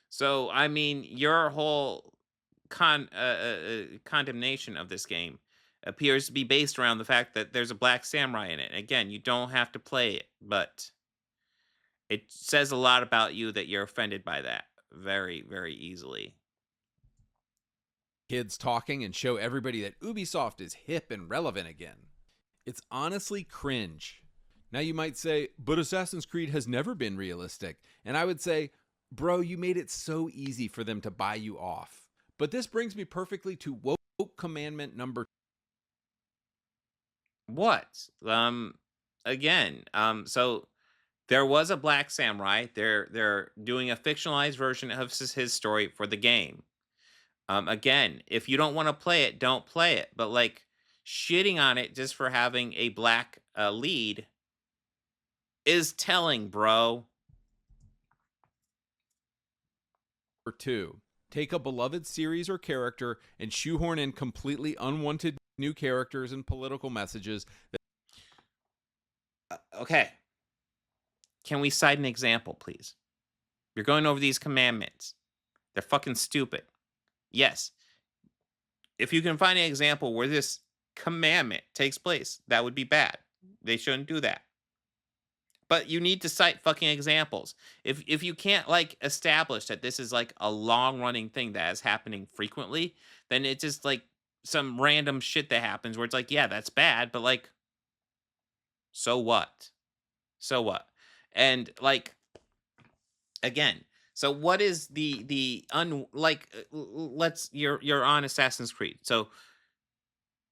So, I mean, your whole condemnation of this game appears to be based around the fact that there's a black samurai in it. Again, you don't have to play it, but it says a lot about you that you're offended by that very, very easily. Kids talking and show everybody that Ubisoft is hip and relevant again. It's honestly cringe. Now you might say, but Assassin's Creed has never been realistic. And I would say, bro, you made it so easy for them to buy you off. But this brings me perfectly to woke commandment number 2. What? Again, so there was a black samurai. They're doing a fictionalized version of his story for the game. Again, if you don't want to play it, don't play it. But like shitting on it just for having a black lead is telling, bro. Number 2. Take a beloved series or character and shoehorn in completely unwanted new characters and political messages. Okay. Can we cite an example, please? You're going over these commandments. They're fucking stupid. Yes. If you can find an example where this commandment takes place, that would be bad. They shouldn't do that. But you need to cite fucking examples. If you can't like establish that this is like a long running thing that is happening frequently, then it's just like some random shit that happens where it's like, yeah, that's bad, but like, so what? So what? And like, again, so what is you're on Assassin's Creed. So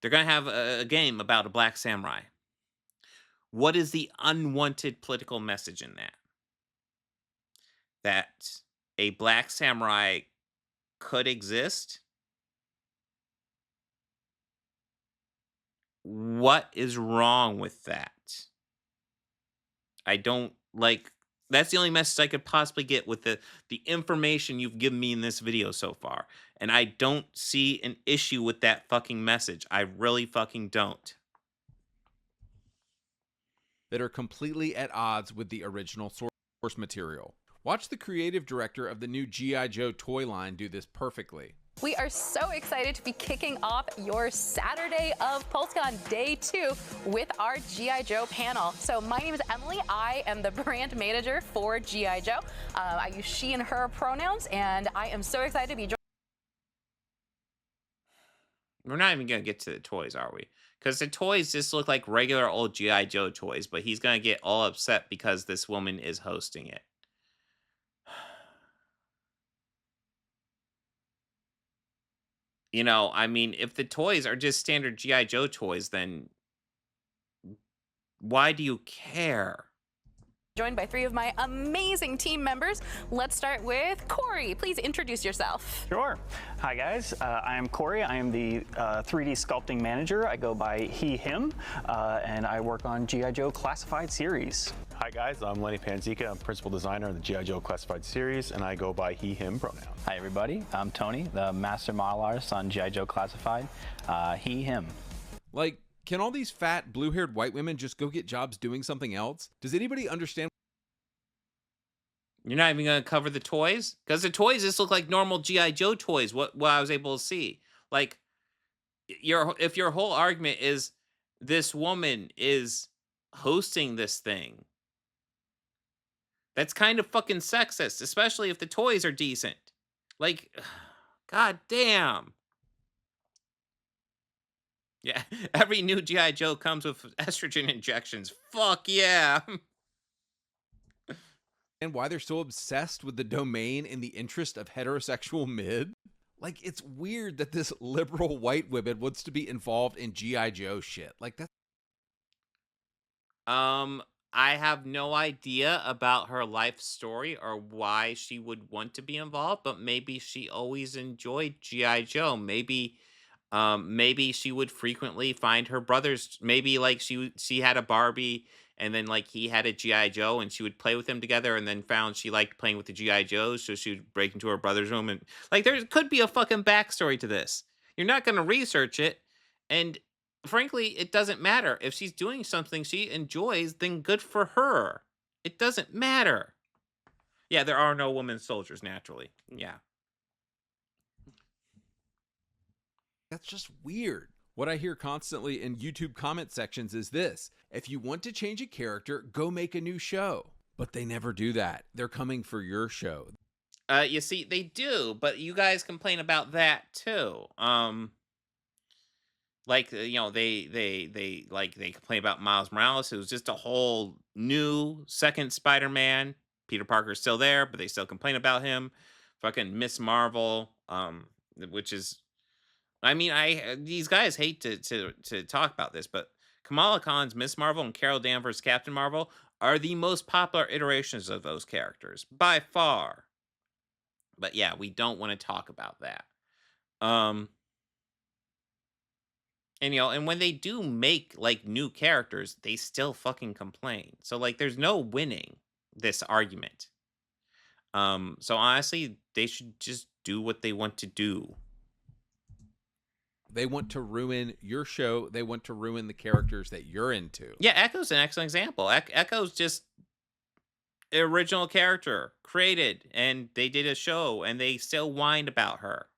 they're gonna have a game about a black samurai. What is the unwanted political message in that? That a black samurai could exist? What is wrong with that? I don't like. That's the only message I could possibly get with the information you've given me in this video so far. And I don't see an issue with that fucking message. I really fucking don't. That are completely at odds with the original source material. Watch the creative director of the new G.I. Joe toy line do this perfectly. We are so excited to be kicking off your Saturday of PulseCon Day 2 with our G.I. Joe panel. So my name is Emily. I am the brand manager for G.I. Joe. I use she and her pronouns, and I am so excited to be joining. We're not even going to get to the toys, are we? Because the toys just look like regular old G.I. Joe toys, but he's going to get all upset because this woman is hosting it. You know, I mean, if the toys are just standard G.I. Joe toys, then why do you care? Joined by 3 of my amazing team members. Let's start with Corey. Please introduce yourself. Sure. Hi, guys. I am Corey. I am the 3D sculpting manager. I go by he, him, and I work on G.I. Joe Classified series. Hi, guys. I'm Lenny Panzica. I'm principal designer in the G.I. Joe Classified series, and I go by he, him pronouns. Hi, everybody. I'm Tony, the master model artist on G.I. Joe Classified. He, him. Like, can all these fat, blue-haired white women just go get jobs doing something else? Does anybody understand? You're not even going to cover the toys? Because the toys just look like normal G.I. Joe toys, what I was able to see. Like, if your whole argument is this woman is hosting this thing, that's kind of fucking sexist, especially if the toys are decent. Like, god damn. Yeah, every new G.I. Joe comes with estrogen injections. Fuck yeah. And why they're so obsessed with the domain in the interest of heterosexual mid? Like, it's weird that this liberal white woman wants to be involved in G.I. Joe shit. Like, that. I have no idea about her life story or why she would want to be involved, but maybe she always enjoyed G.I. Joe. Maybe she would frequently find her brothers. Maybe like she had a Barbie and then like he had a G.I. Joe and she would play with them together and then found she liked playing with the G.I. Joes. So she would break into her brother's room and like, there could be a fucking backstory to this. You're not going to research it. And frankly, it doesn't matter. If she's doing something she enjoys, then good for her. It doesn't matter. Yeah, there are no women soldiers naturally. Yeah. That's just weird. What I hear constantly in YouTube comment sections is this: if you want to change a character, go make a new show. But they never do that. They're coming for your show. You see, they do, but you guys complain about that too. Like, you know, they complain about Miles Morales. It was just a whole new second Spider-Man. Peter Parker's still there, but they still complain about him. Fucking Miss Marvel, which is, I mean, these guys hate to talk about this, but Kamala Khan's Miss Marvel and Carol Danvers' Captain Marvel are the most popular iterations of those characters by far. But yeah, we don't want to talk about that. And you know, and when they do make like new characters, they still fucking complain. So like, there's no winning this argument. So honestly, they should just do what they want to do. They want to ruin your show. They want to ruin the characters that you're into. Yeah, Echo's an excellent example. Echo's just original character created, and they did a show, and they still whined about her.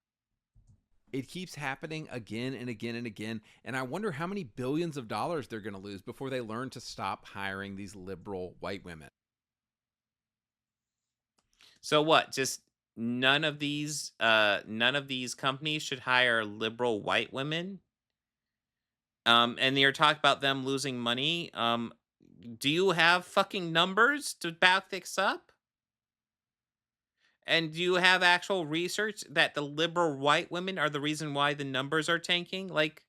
It keeps happening again and again and again, and I wonder how many billions of dollars they're going to lose before they learn to stop hiring these liberal white women. So what? Just none of these companies should hire liberal white women. And you're talking about them losing money. Do you have fucking numbers to back this up? And do you have actual research that the liberal white women are the reason why the numbers are tanking? Like,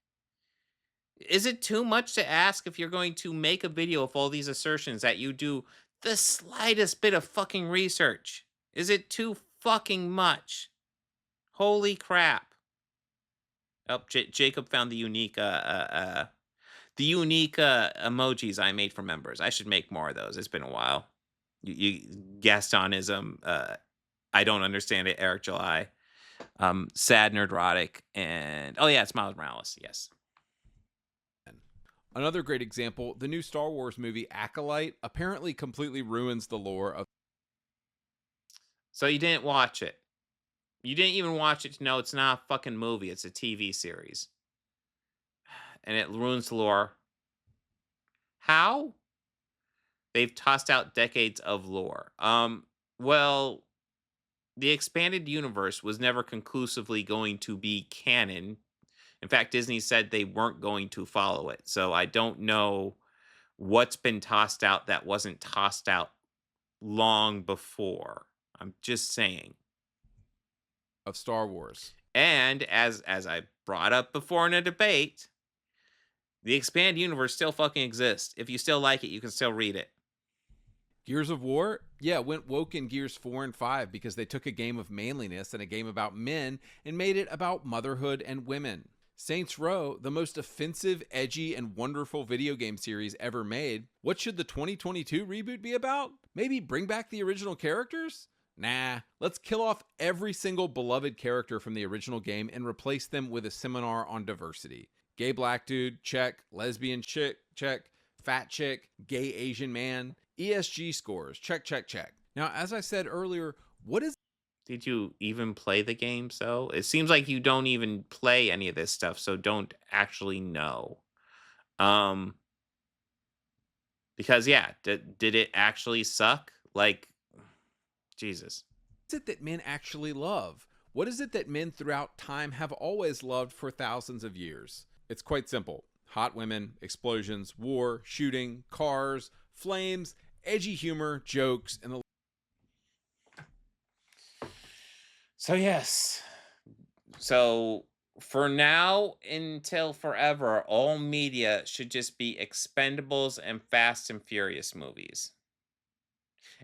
is it too much to ask if you're going to make a video of all these assertions that you do the slightest bit of fucking research? Is it too fucking much? Holy crap. Oh, Jacob found the unique emojis I made for members. I should make more of those. It's been a while. You Gastonism, I don't understand it, Eric July. Sad Nerdrotic, and oh yeah, it's Miles Morales, yes. Another great example, the new Star Wars movie Acolyte apparently completely ruins the lore of. So you didn't watch it. You didn't even watch it to know it's not a fucking movie. It's a TV series. And it ruins the lore. How? They've tossed out decades of lore. Well, the expanded universe was never conclusively going to be canon. In fact, Disney said they weren't going to follow it. So I don't know what's been tossed out that wasn't tossed out long before. I'm just saying. Of Star Wars. And as I brought up before in a debate, the expanded universe still fucking exists. If you still like it, you can still read it. Gears of War? Yeah, went woke in Gears 4 and 5 because they took a game of manliness and a game about men and made it about motherhood and women. Saints Row, the most offensive, edgy, and wonderful video game series ever made. What should the 2022 reboot be about? Maybe bring back the original characters? Nah, let's kill off every single beloved character from the original game and replace them with a seminar on diversity. Gay black dude, check. Lesbian chick, check. Fat chick, gay Asian man. ESG scores, check, check, check. Now, as I said earlier, what is... Did you even play the games, though? It seems like you don't even play any of this stuff, so don't actually know. Because, yeah, did it actually suck? Like, Jesus. What is it that men actually love? What is it that men throughout time have always loved for thousands of years? It's quite simple. Hot women, explosions, war, shooting, cars, flames, edgy humor, jokes, and the... So, yes. So, for now until forever, all media should just be Expendables and Fast and Furious movies.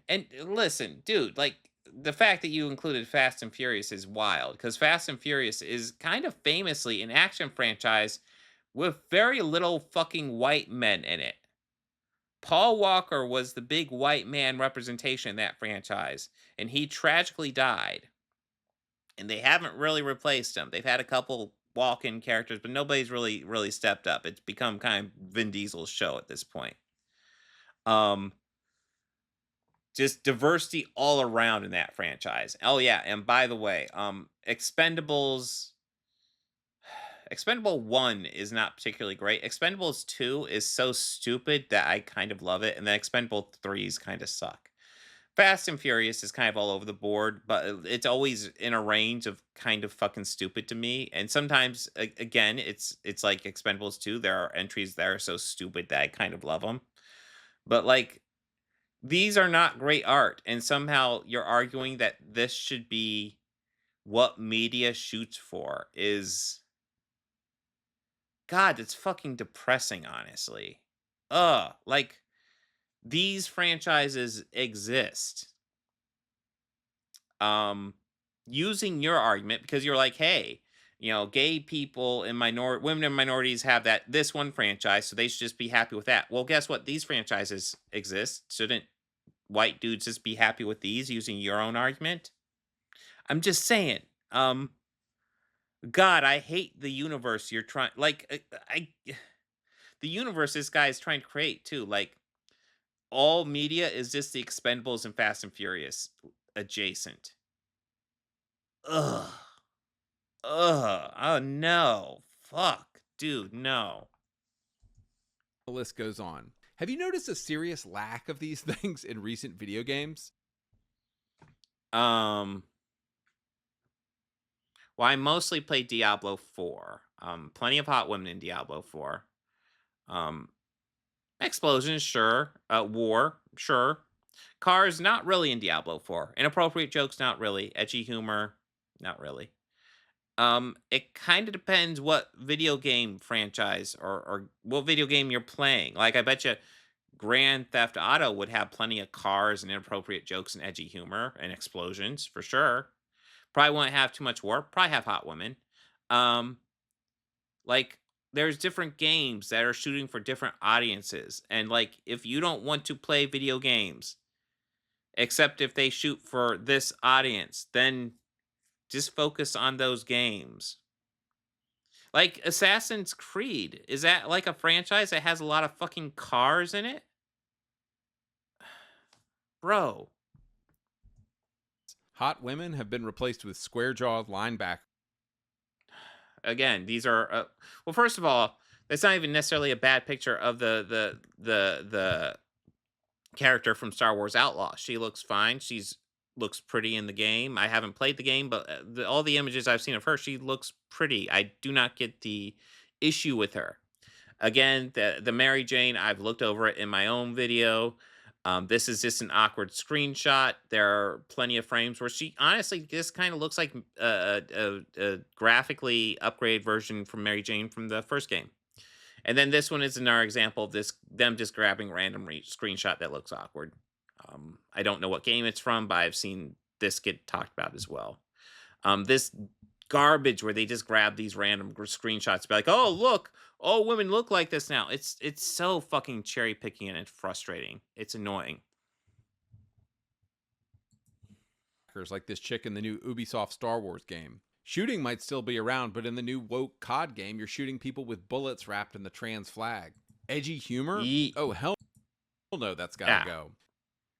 And listen, dude, like, the fact that you included Fast and Furious is wild, because Fast and Furious is kind of famously an action franchise with very little fucking white men in it. Paul Walker was the big white man representation in that franchise, and he tragically died. And they haven't really replaced him. They've had a couple walk-in characters, but nobody's really stepped up. It's become kind of Vin Diesel's show at this point. Just diversity all around in that franchise. Oh yeah, and by the way, Expendables Expendable 1 is not particularly great. Expendables 2 is so stupid that I kind of love it, and then Expendable 3's kind of suck. Fast and Furious is kind of all over the board, but it's always in a range of kind of fucking stupid to me. And sometimes, again, it's like Expendables 2. There are entries that are so stupid that I kind of love them. But like, these are not great art, and somehow you're arguing that this should be what media shoots for is... God, it's fucking depressing, honestly. Like, these franchises exist. Using your argument, because you're like, hey, you know, gay people and women and minorities have this one franchise, so they should just be happy with that. Well, guess what? These franchises exist. Shouldn't white dudes just be happy with these, using your own argument? I'm just saying. God, I hate the universe you're trying... Like, the universe this guy is trying to create, too. Like, all media is just the Expendables and Fast and Furious adjacent. Ugh. Oh, no. Fuck. Dude, no. The list goes on. Have you noticed a serious lack of these things in recent video games? Well, I mostly play Diablo 4. Plenty of hot women in Diablo 4. Explosions, sure. War, sure. Cars, not really in Diablo 4. Inappropriate jokes, not really. Edgy humor, not really. It kind of depends what video game franchise or what video game you're playing. Like, I bet you Grand Theft Auto would have plenty of cars and inappropriate jokes and edgy humor and explosions, for sure. Probably won't have too much war. Probably have hot women. Like, there's different games that are shooting for different audiences. And, like, if you don't want to play video games, except if they shoot for this audience, then just focus on those games. Like, Assassin's Creed. Is that, like, a franchise that has a lot of fucking cars in it? Bro. Hot women have been replaced with square-jawed linebackers. Again, these are well, first of all, that's not even necessarily a bad picture of the character from Star Wars Outlaw. She looks fine. Looks pretty in the game. I haven't played the game, but all the images I've seen of her, she looks pretty. I do not get the issue with her. Again, the Mary Jane, I've looked over it in my own video. This is just an awkward screenshot. There are plenty of frames where she honestly just kind of looks like a graphically upgraded version from Mary Jane from the first game. And then this one is another example of them just grabbing random screenshot that looks awkward. I don't know what game it's from, but I've seen this get talked about as well. This garbage where they just grab these random screenshots, be like, "Oh, look, all women look like this now." It's so fucking cherry picking and it's frustrating. It's annoying. Like this chick in the new Ubisoft Star Wars game. Shooting might still be around, but in the new woke COD game, you're shooting people with bullets wrapped in the trans flag. Edgy humor? Oh, hell no, that's gotta go.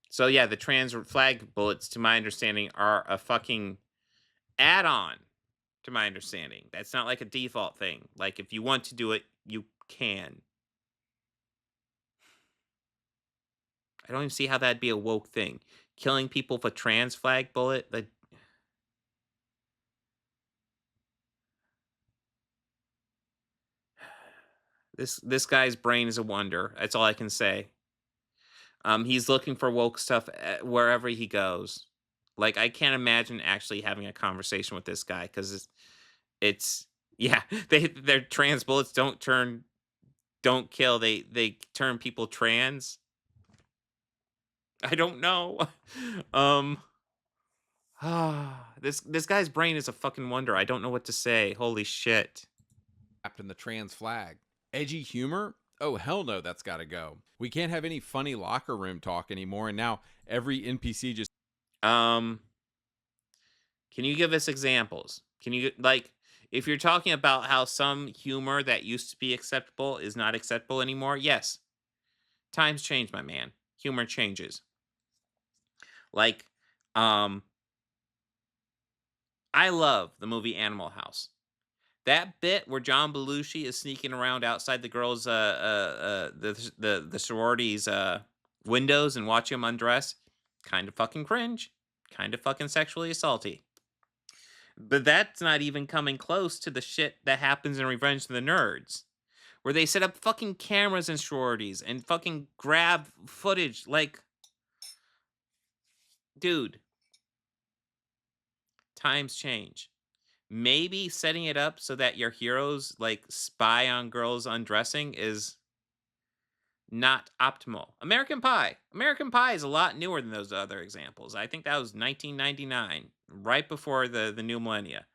So yeah, the trans flag bullets, to my understanding, are a fucking add-on, to my understanding. That's not like a default thing. Like, if you want to do it, you can. I don't even see how that'd be a woke thing. Killing people with a trans flag bullet? This guy's brain is a wonder. That's all I can say. He's looking for woke stuff wherever he goes. Like, I can't imagine actually having a conversation with this guy, because it's yeah, their trans bullets don't kill. They turn people trans. I don't know. This guy's brain is a fucking wonder. I don't know what to say. Holy shit. Wrapped in the trans flag. Edgy humor? Oh, hell no, that's gotta go. We can't have any funny locker room talk anymore, and now every NPC just... Can you give us examples? Can you, like, if you're talking about how some humor that used to be acceptable is not acceptable anymore, yes. Times change, my man. Humor changes. Like, I love the movie Animal House. That bit where John Belushi is sneaking around outside the girls' the sororities' windows and watching them undress, kind of fucking cringe, kind of fucking sexually assaulty. But that's not even coming close to the shit that happens in Revenge of the Nerds, where they set up fucking cameras in sororities and fucking grab footage. Like, dude, times change. Maybe setting it up so that your heroes like spy on girls undressing is not optimal. American Pie is a lot newer than those other examples. I think that was 1999, right before the new millennia.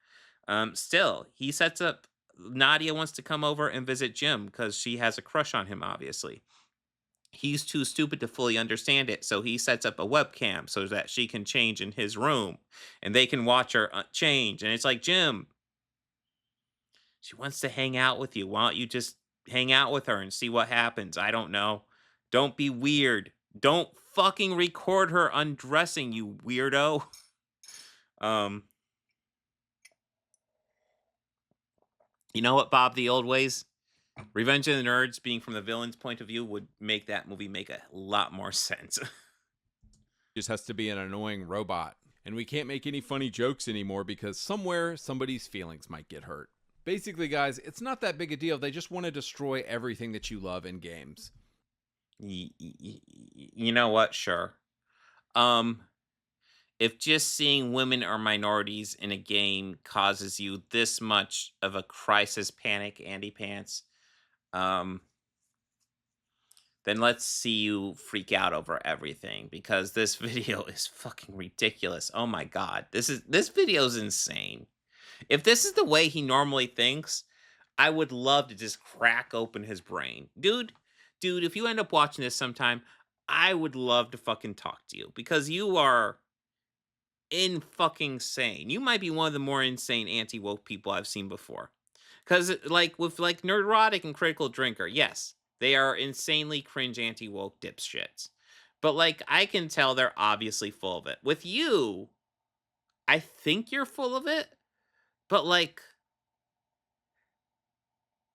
Still, he sets up, Nadia wants to come over and visit Jim because she has a crush on him, obviously. He's too stupid to fully understand it, so he sets up a webcam so that she can change in his room and they can watch her change. And it's like, Jim, she wants to hang out with you. Why don't you just hang out with her and see what happens? I don't know. Don't be weird. Don't fucking record her undressing, you weirdo. You know what, Bob, the old ways? Revenge of the Nerds, being from the villain's point of view, would make that movie make a lot more sense. just has to be an annoying robot. And we can't make any funny jokes anymore because somewhere somebody's feelings might get hurt. Basically, guys, it's not that big a deal. They just want to destroy everything that you love in games. You know what? Sure. If just seeing women or minorities in a game causes you this much of a crisis panic, AndyPants, then let's see you freak out over everything, because this video is fucking ridiculous. Oh my god, this video is insane. If this is the way he normally thinks, I would love to just crack open his brain. Dude, if you end up watching this sometime, I would love to fucking talk to you, because you are in fucking sane. You might be one of the more insane anti-woke people I've seen before. Because, like, with, like, Nerdrotic and Critical Drinker, yes, they are insanely cringe anti-woke dipshits. But, like, I can tell they're obviously full of it. With you, I think you're full of it. But, like,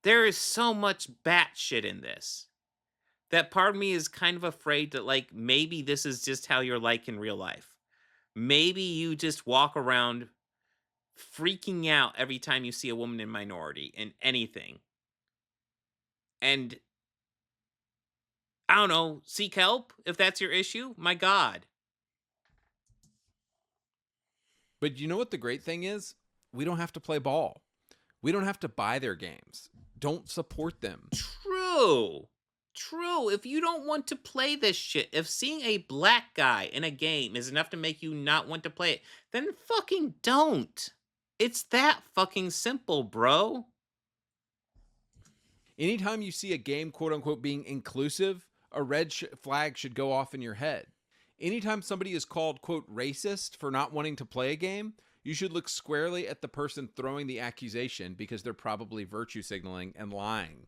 there is so much batshit in this that part of me is kind of afraid that, like, maybe this is just how you're like in real life. Maybe you just walk around freaking out every time you see a woman in minority in anything. And I don't know, seek help if that's your issue. My God. But you know what the great thing is? We don't have to play ball. We don't have to buy their games. Don't support them. true. If you don't want to play this shit, if seeing a black guy in a game is enough to make you not want to play it, then fucking don't. It's that fucking simple, bro. Anytime you see a game, quote unquote, being inclusive, a red flag should go off in your head. Anytime somebody is called, quote, racist for not wanting to play a game, you should look squarely at the person throwing the accusation because they're probably virtue signaling and lying.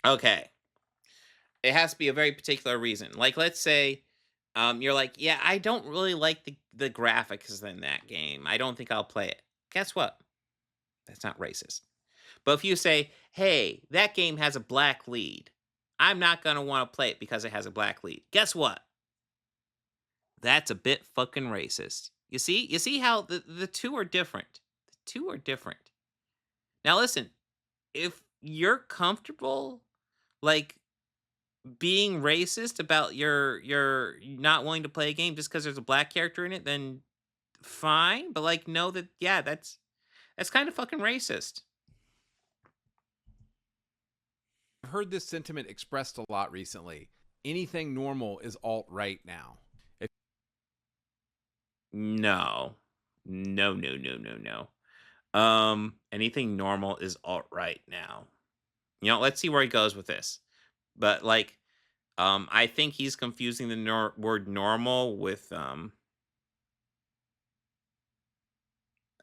Okay. It has to be a very particular reason. Like, let's say you're like, yeah, I don't really like the graphics in that game. I don't think I'll play it. Guess what? That's not racist. But if you say, hey, that game has a black lead, I'm not going to want to play it because it has a black lead. Guess what? That's a bit fucking racist. You see how the two are different. The two are different. Now listen, if you're comfortable like being racist about your not wanting to play a game just because there's a black character in it, then fine. But like know that yeah, that's kind of fucking racist. I've heard this sentiment expressed a lot recently. Anything normal is alt-right now. No. Anything normal is alt-right now. You know, let's see where he goes with this. But like, I think he's confusing the word normal with I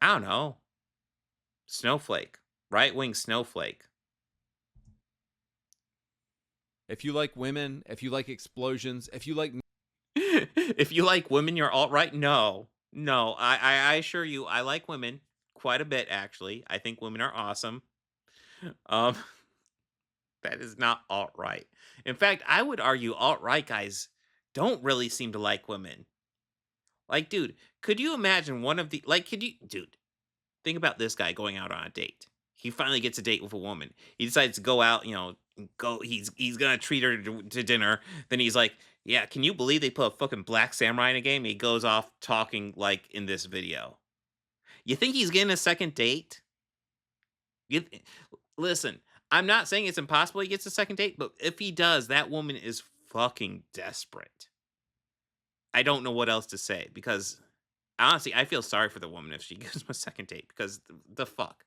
don't know, snowflake, right-wing snowflake. If you like women, if you like explosions, if you like if you like women, you're alt-right. No, I assure you, I like women quite a bit. Actually, I think women are awesome. That is not alt-right. In fact, I would argue alt-right guys don't really seem to like women. Like, dude, could you imagine dude, think about this guy going out on a date. He finally gets a date with a woman. He decides to go out, he's gonna treat her to dinner. Then he's like, yeah, can you believe they put a fucking black samurai in a game? He goes off talking like in this video. You think he's getting a second date? Listen, I'm not saying it's impossible he gets a second date, but if he does, that woman is fucking desperate. I don't know what else to say because honestly, I feel sorry for the woman if she gives him a second date because the fuck.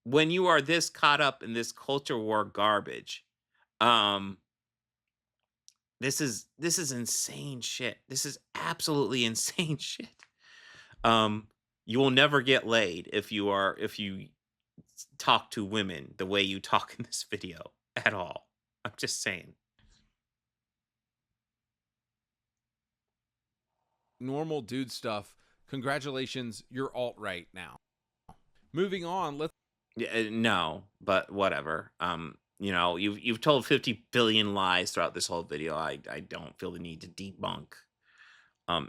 When you are this caught up in this culture war garbage, this is insane shit. This is absolutely insane shit. You will never get laid if you talk to women the way you talk in this video at all. I'm just saying. normal dude stuff, congratulations, you're alt-right now. Moving on, let's No, but whatever. You've told 50 billion lies throughout this whole video. I don't feel the need to debunk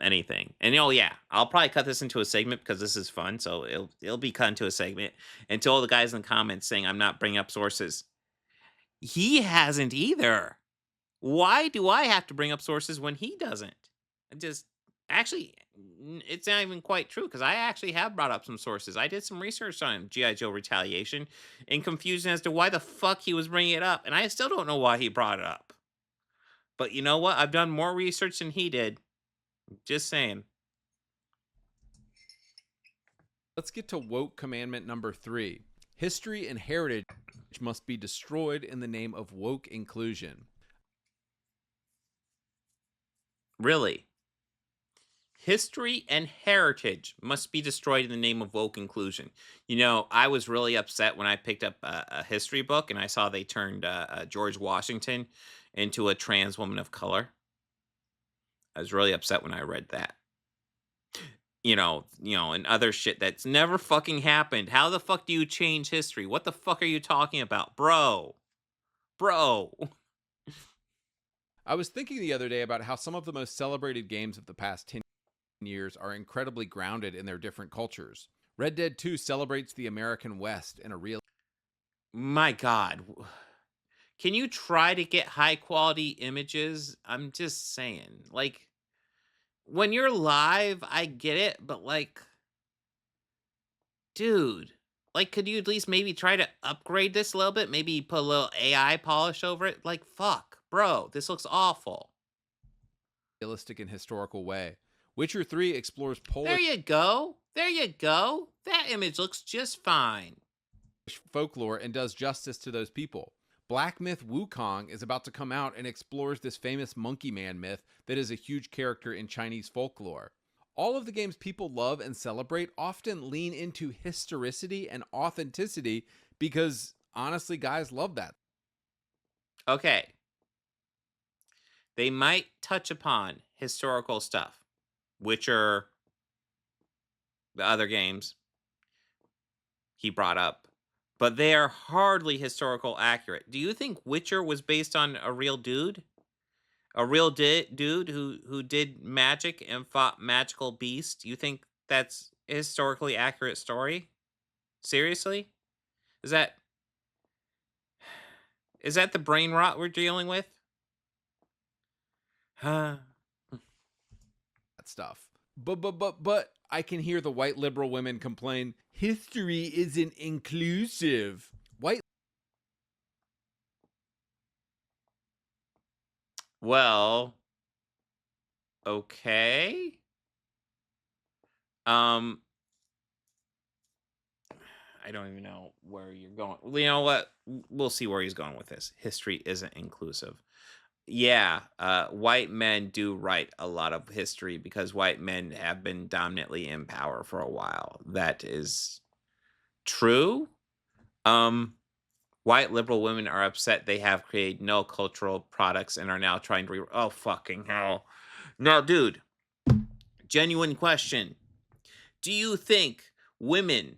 anything. And yeah, I'll probably cut this into a segment because this is fun. So it'll be cut into a segment. And to all the guys in the comments saying I'm not bringing up sources, he hasn't either. Why do I have to bring up sources when he doesn't? Actually, it's not even quite true because I actually have brought up some sources. I did some research on G.I. Joe Retaliation and confusion as to why the fuck he was bringing it up. And I still don't know why he brought it up. But you know what? I've done more research than he did. Just saying. Let's get to woke commandment number 3. History and heritage must be destroyed in the name of woke inclusion. Really? History and heritage must be destroyed in the name of woke inclusion. I was really upset when I picked up a history book and I saw they turned George Washington into a trans woman of color. I was really upset when I read that. And other shit that's never fucking happened. How the fuck do you change history? What the fuck are you talking about, bro? I was thinking the other day about how some of the most celebrated games of the past 10 years are incredibly grounded in their different cultures. Red Dead 2 celebrates the American West in a real... My God. Can you try to get high quality images? I'm just saying. Like, when you're live, I get it, but like, dude, Like, could you at least maybe try to upgrade this a little bit? Maybe put a little AI polish over it? Like, fuck, bro, this looks awful. Realistic and historical way. Witcher 3 explores Polish There you go. There you go. That image looks just fine. folklore and does justice to those people. Black myth Wukong is about to come out and explores this famous monkey man myth that is a huge character in Chinese folklore. All of the games people love and celebrate often lean into historicity and authenticity because, honestly, guys love that. Okay. They might touch upon historical stuff, Witcher, the other games he brought up, but they are hardly historical accurate. Do you think Witcher was based on a real dude? A real dude who did magic and fought magical beasts? You think that's a historically accurate story? Seriously? Is that the brain rot we're dealing with? Huh. That stuff. But I can hear the white liberal women complain, history isn't inclusive. White Well, okay. I don't even know where you're going. You know what? We'll see where he's going with this. History isn't inclusive. Yeah, white men do write a lot of history because white men have been dominantly in power for a while. That is true. White liberal women are upset they have created no cultural products and are now trying to oh fucking hell. No, dude. Genuine question. Do you think women,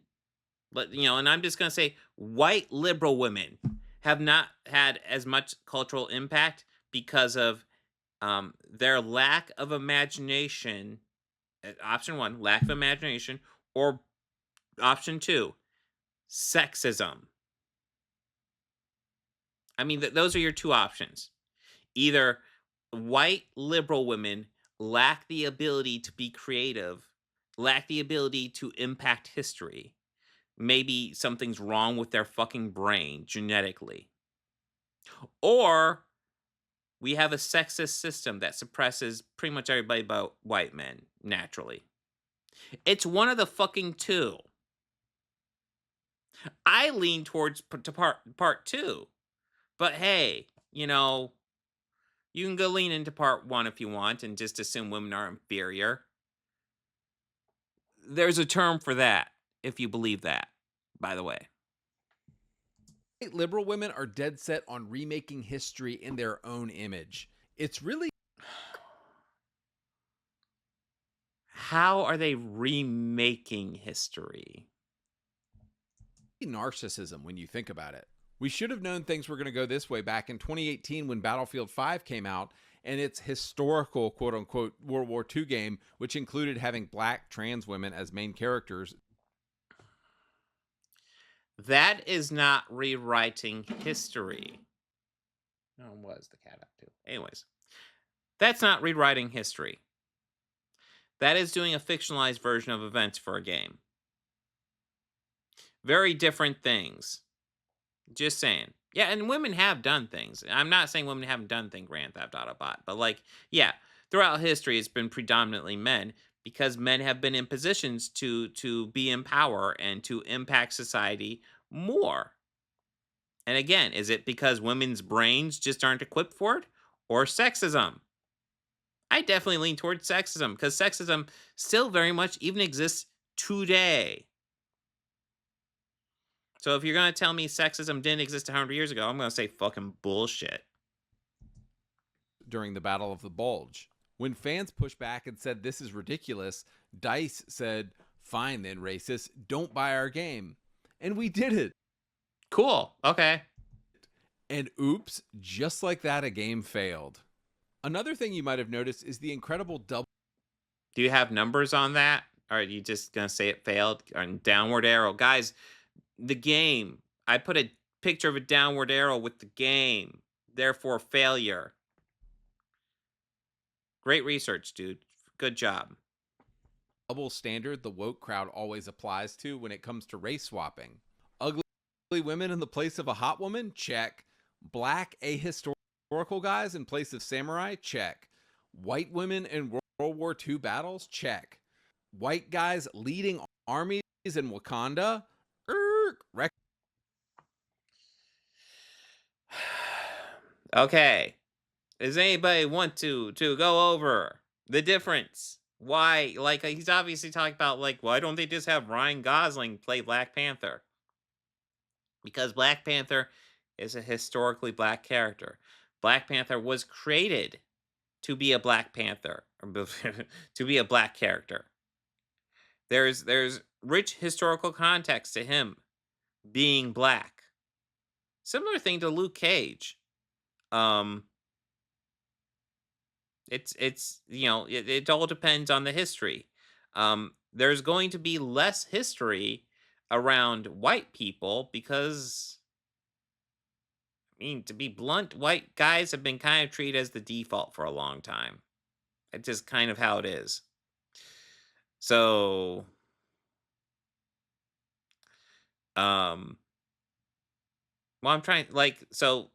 and I'm just going to say white liberal women have not had as much cultural impact because of their lack of imagination? Option 1, lack of imagination, or option 2, sexism. I mean, those are your two options. Either white liberal women lack the ability to be creative, lack the ability to impact history. Maybe something's wrong with their fucking brain genetically. Or we have a sexist system that suppresses pretty much everybody but white men naturally. It's one of the fucking two. I lean towards part 2. But hey, you can go lean into part 1 if you want and just assume women are inferior. There's a term for that, if you believe that, by the way. liberal women are dead set on remaking history in their own image. It's really How are they remaking history? narcissism when you think about it. We should have known things were going to go this way back in 2018 when Battlefield 5 came out and its historical quote-unquote World War II game, which included having black trans women as main characters. That is not rewriting history. No, was the cat up too? Anyways, that's not rewriting history. That is doing a fictionalized version of events for a game. Very different things. Just saying. Yeah, and women have done things. I'm not saying women haven't done things, Grand Theft Auto Bot, but throughout history, it's been predominantly men because men have been in positions to be in power and to impact society more. And again, is it because women's brains just aren't equipped for it, or sexism? I definitely lean towards sexism because sexism still very much even exists today. So if you're going to tell me sexism didn't exist 100 years ago, I'm going to say fucking bullshit. During the Battle of the Bulge. When fans pushed back and said this is ridiculous, DICE said, fine then, racist, don't buy our game. And we did it. Cool. Okay. And oops, just like that, a game failed. Another thing you might have noticed is the incredible double. Do you have numbers on that? Or are you just going to say it failed? Or downward arrow. Guys, the game. I put a picture of a downward arrow with the game. Therefore, failure. Great research, dude. Good job. double standard the woke crowd always applies to when it comes to race swapping. Ugly women in the place of a hot woman? Check. Black ahistorical guys in place of samurai? Check. White women in World War II battles? Check. White guys leading armies in Wakanda? Okay. Does anybody want to go over the difference? Why, like, he's obviously talking about, like, why don't they just have Ryan Gosling play Black Panther? Because Black Panther is a historically black character. Black Panther was created to be a Black Panther, to be a black character. There's rich historical context to him being black. Similar thing to Luke Cage. It's it all depends on the history. There's going to be less history around white people because, I mean, to be blunt, white guys have been kind of treated as the default for a long time. It's just kind of how it is. So, well, I'm trying, like, so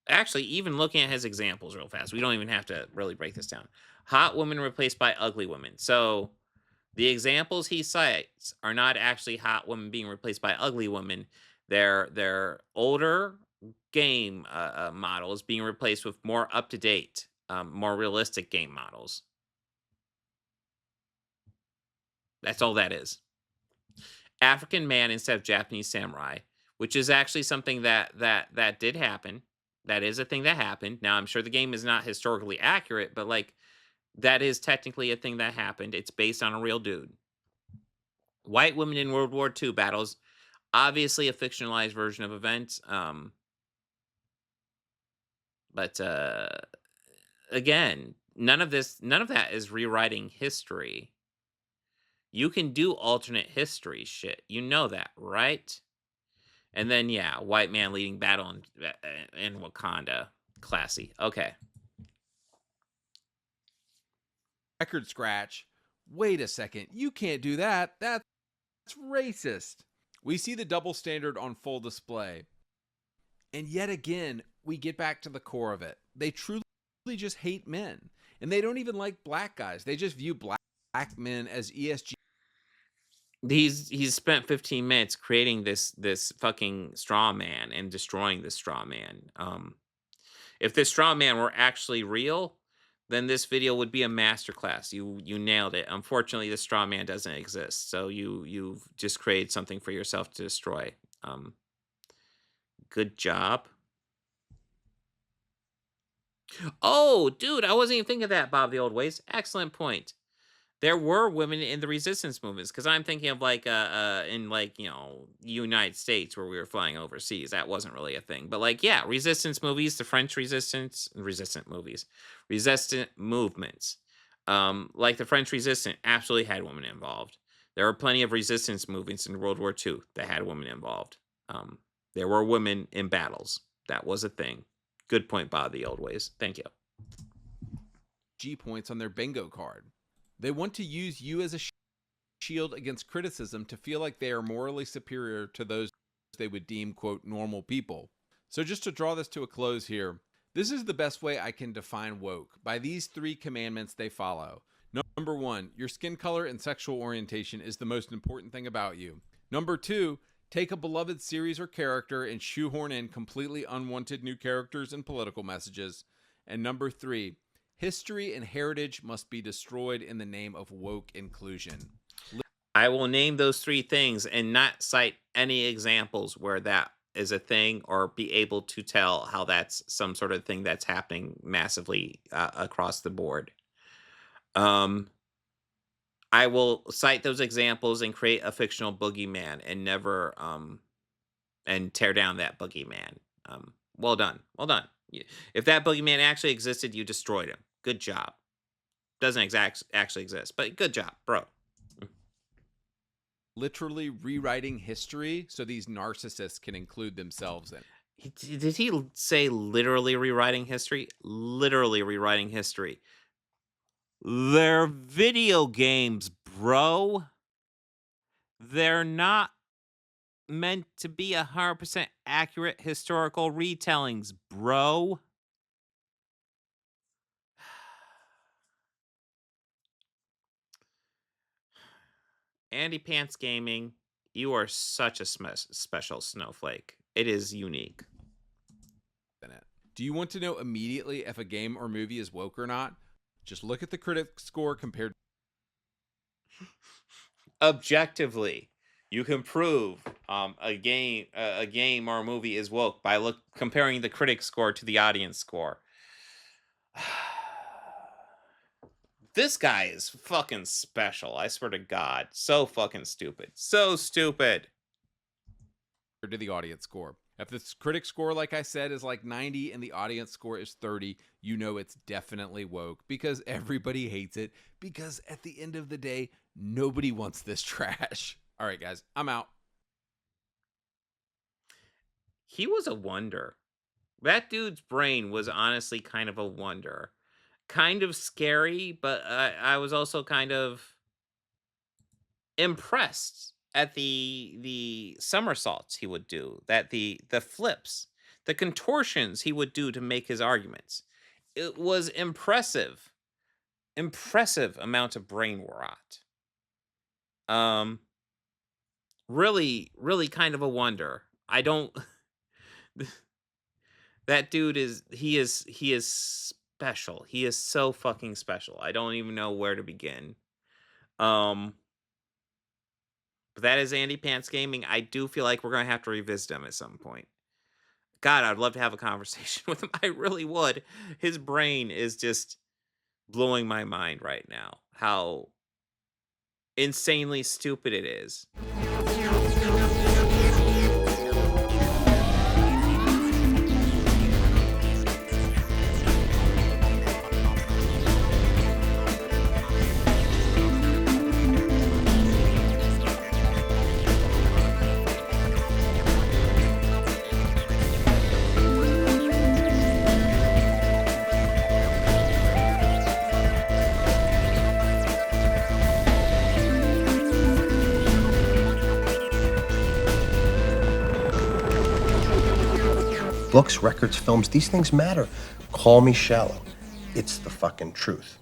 actually, even looking at his examples real fast, we don't even have to really break this down. Hot women replaced by ugly women. So, the examples he cites are not actually hot women being replaced by ugly women. They're older game models being replaced with more up-to-date, more realistic game models. That's all that is. African man instead of Japanese samurai, which is actually something that did happen. That is a thing that happened. Now, I'm sure the game is not historically accurate, but like that is technically a thing that happened. It's based on a real dude. White women in World War II battles, obviously a fictionalized version of events. But again, none of that is rewriting history. You can do alternate history shit. You know that, right? And then, yeah, white man leading battle in Wakanda. Classy. Okay. Record scratch. Wait a second. You can't do that. That's racist. We see the double standard on full display. And yet again, we get back to the core of it. They truly just hate men. And they don't even like black guys. They just view black men as ESG. He's spent 15 minutes creating this fucking straw man and destroying this straw man. If this straw man were actually real, then this video would be a masterclass. You nailed it. Unfortunately, the straw man doesn't exist, so you've just created something for yourself to destroy. Good job. Oh, dude, I wasn't even thinking of that, Bob the Old Ways. Excellent point. There were women in the resistance movements, because I'm thinking of like in like, United States where we were flying overseas. That wasn't really a thing. But like, yeah, resistance movies, the French resistant movements. Like the French resistance absolutely had women involved. There were plenty of resistance movements in World War II that had women involved. There were women in battles. That was a thing. Good point, Bob the Old Ways. Thank you. G points on their bingo card. They want to use you as a shield against criticism to feel like they are morally superior to those they would deem, quote, normal people. So just to draw this to a close here, this is the best way I can define woke. By these 3 commandments they follow. Number 1, your skin color and sexual orientation is the most important thing about you. Number 2, take a beloved series or character and shoehorn in completely unwanted new characters and political messages. And number 3, history and heritage must be destroyed in the name of woke inclusion. I will name those 3 things and not cite any examples where that is a thing or be able to tell how that's some sort of thing that's happening massively across the board. I will cite those examples and create a fictional boogeyman and never and tear down that boogeyman. Well done. Well done. If that boogeyman actually existed, you destroyed him. Good job. Doesn't actually exist, but good job, bro. Literally rewriting history so these narcissists can include themselves in. Did he say literally rewriting history? Literally rewriting history. They're video games, bro. They're not meant to be 100% accurate historical retellings, bro. AndyPants Gaming, you are such a special snowflake. It is unique. Do you want to know immediately if a game or movie is woke or not? Just look at the critic score compared. Objectively, you can prove a game or a movie is woke by comparing the critic score to the audience score. This guy is fucking special. I swear to God. So fucking stupid. So stupid. To the audience score. If the critic score, like I said, is like 90 and the audience score is 30, you know it's definitely woke because everybody hates it. Because at the end of the day, nobody wants this trash. All right, guys, I'm out. He was a wonder. That dude's brain was honestly kind of a wonder. Kind of scary, but I was also kind of impressed at the somersaults he would do, that the flips, the contortions he would do to make his arguments. It was impressive amount of brain rot. Really kind of a wonder. I don't that dude is special. He is so fucking special. I don't even know where to begin. But that is AndyPants Gaming. I do feel like we're going to have to revisit him at some point. God, I'd love to have a conversation with him. I really would. His brain is just blowing my mind right now. How insanely stupid it is. Books, records, films, these things matter. Call me shallow. It's the fucking truth.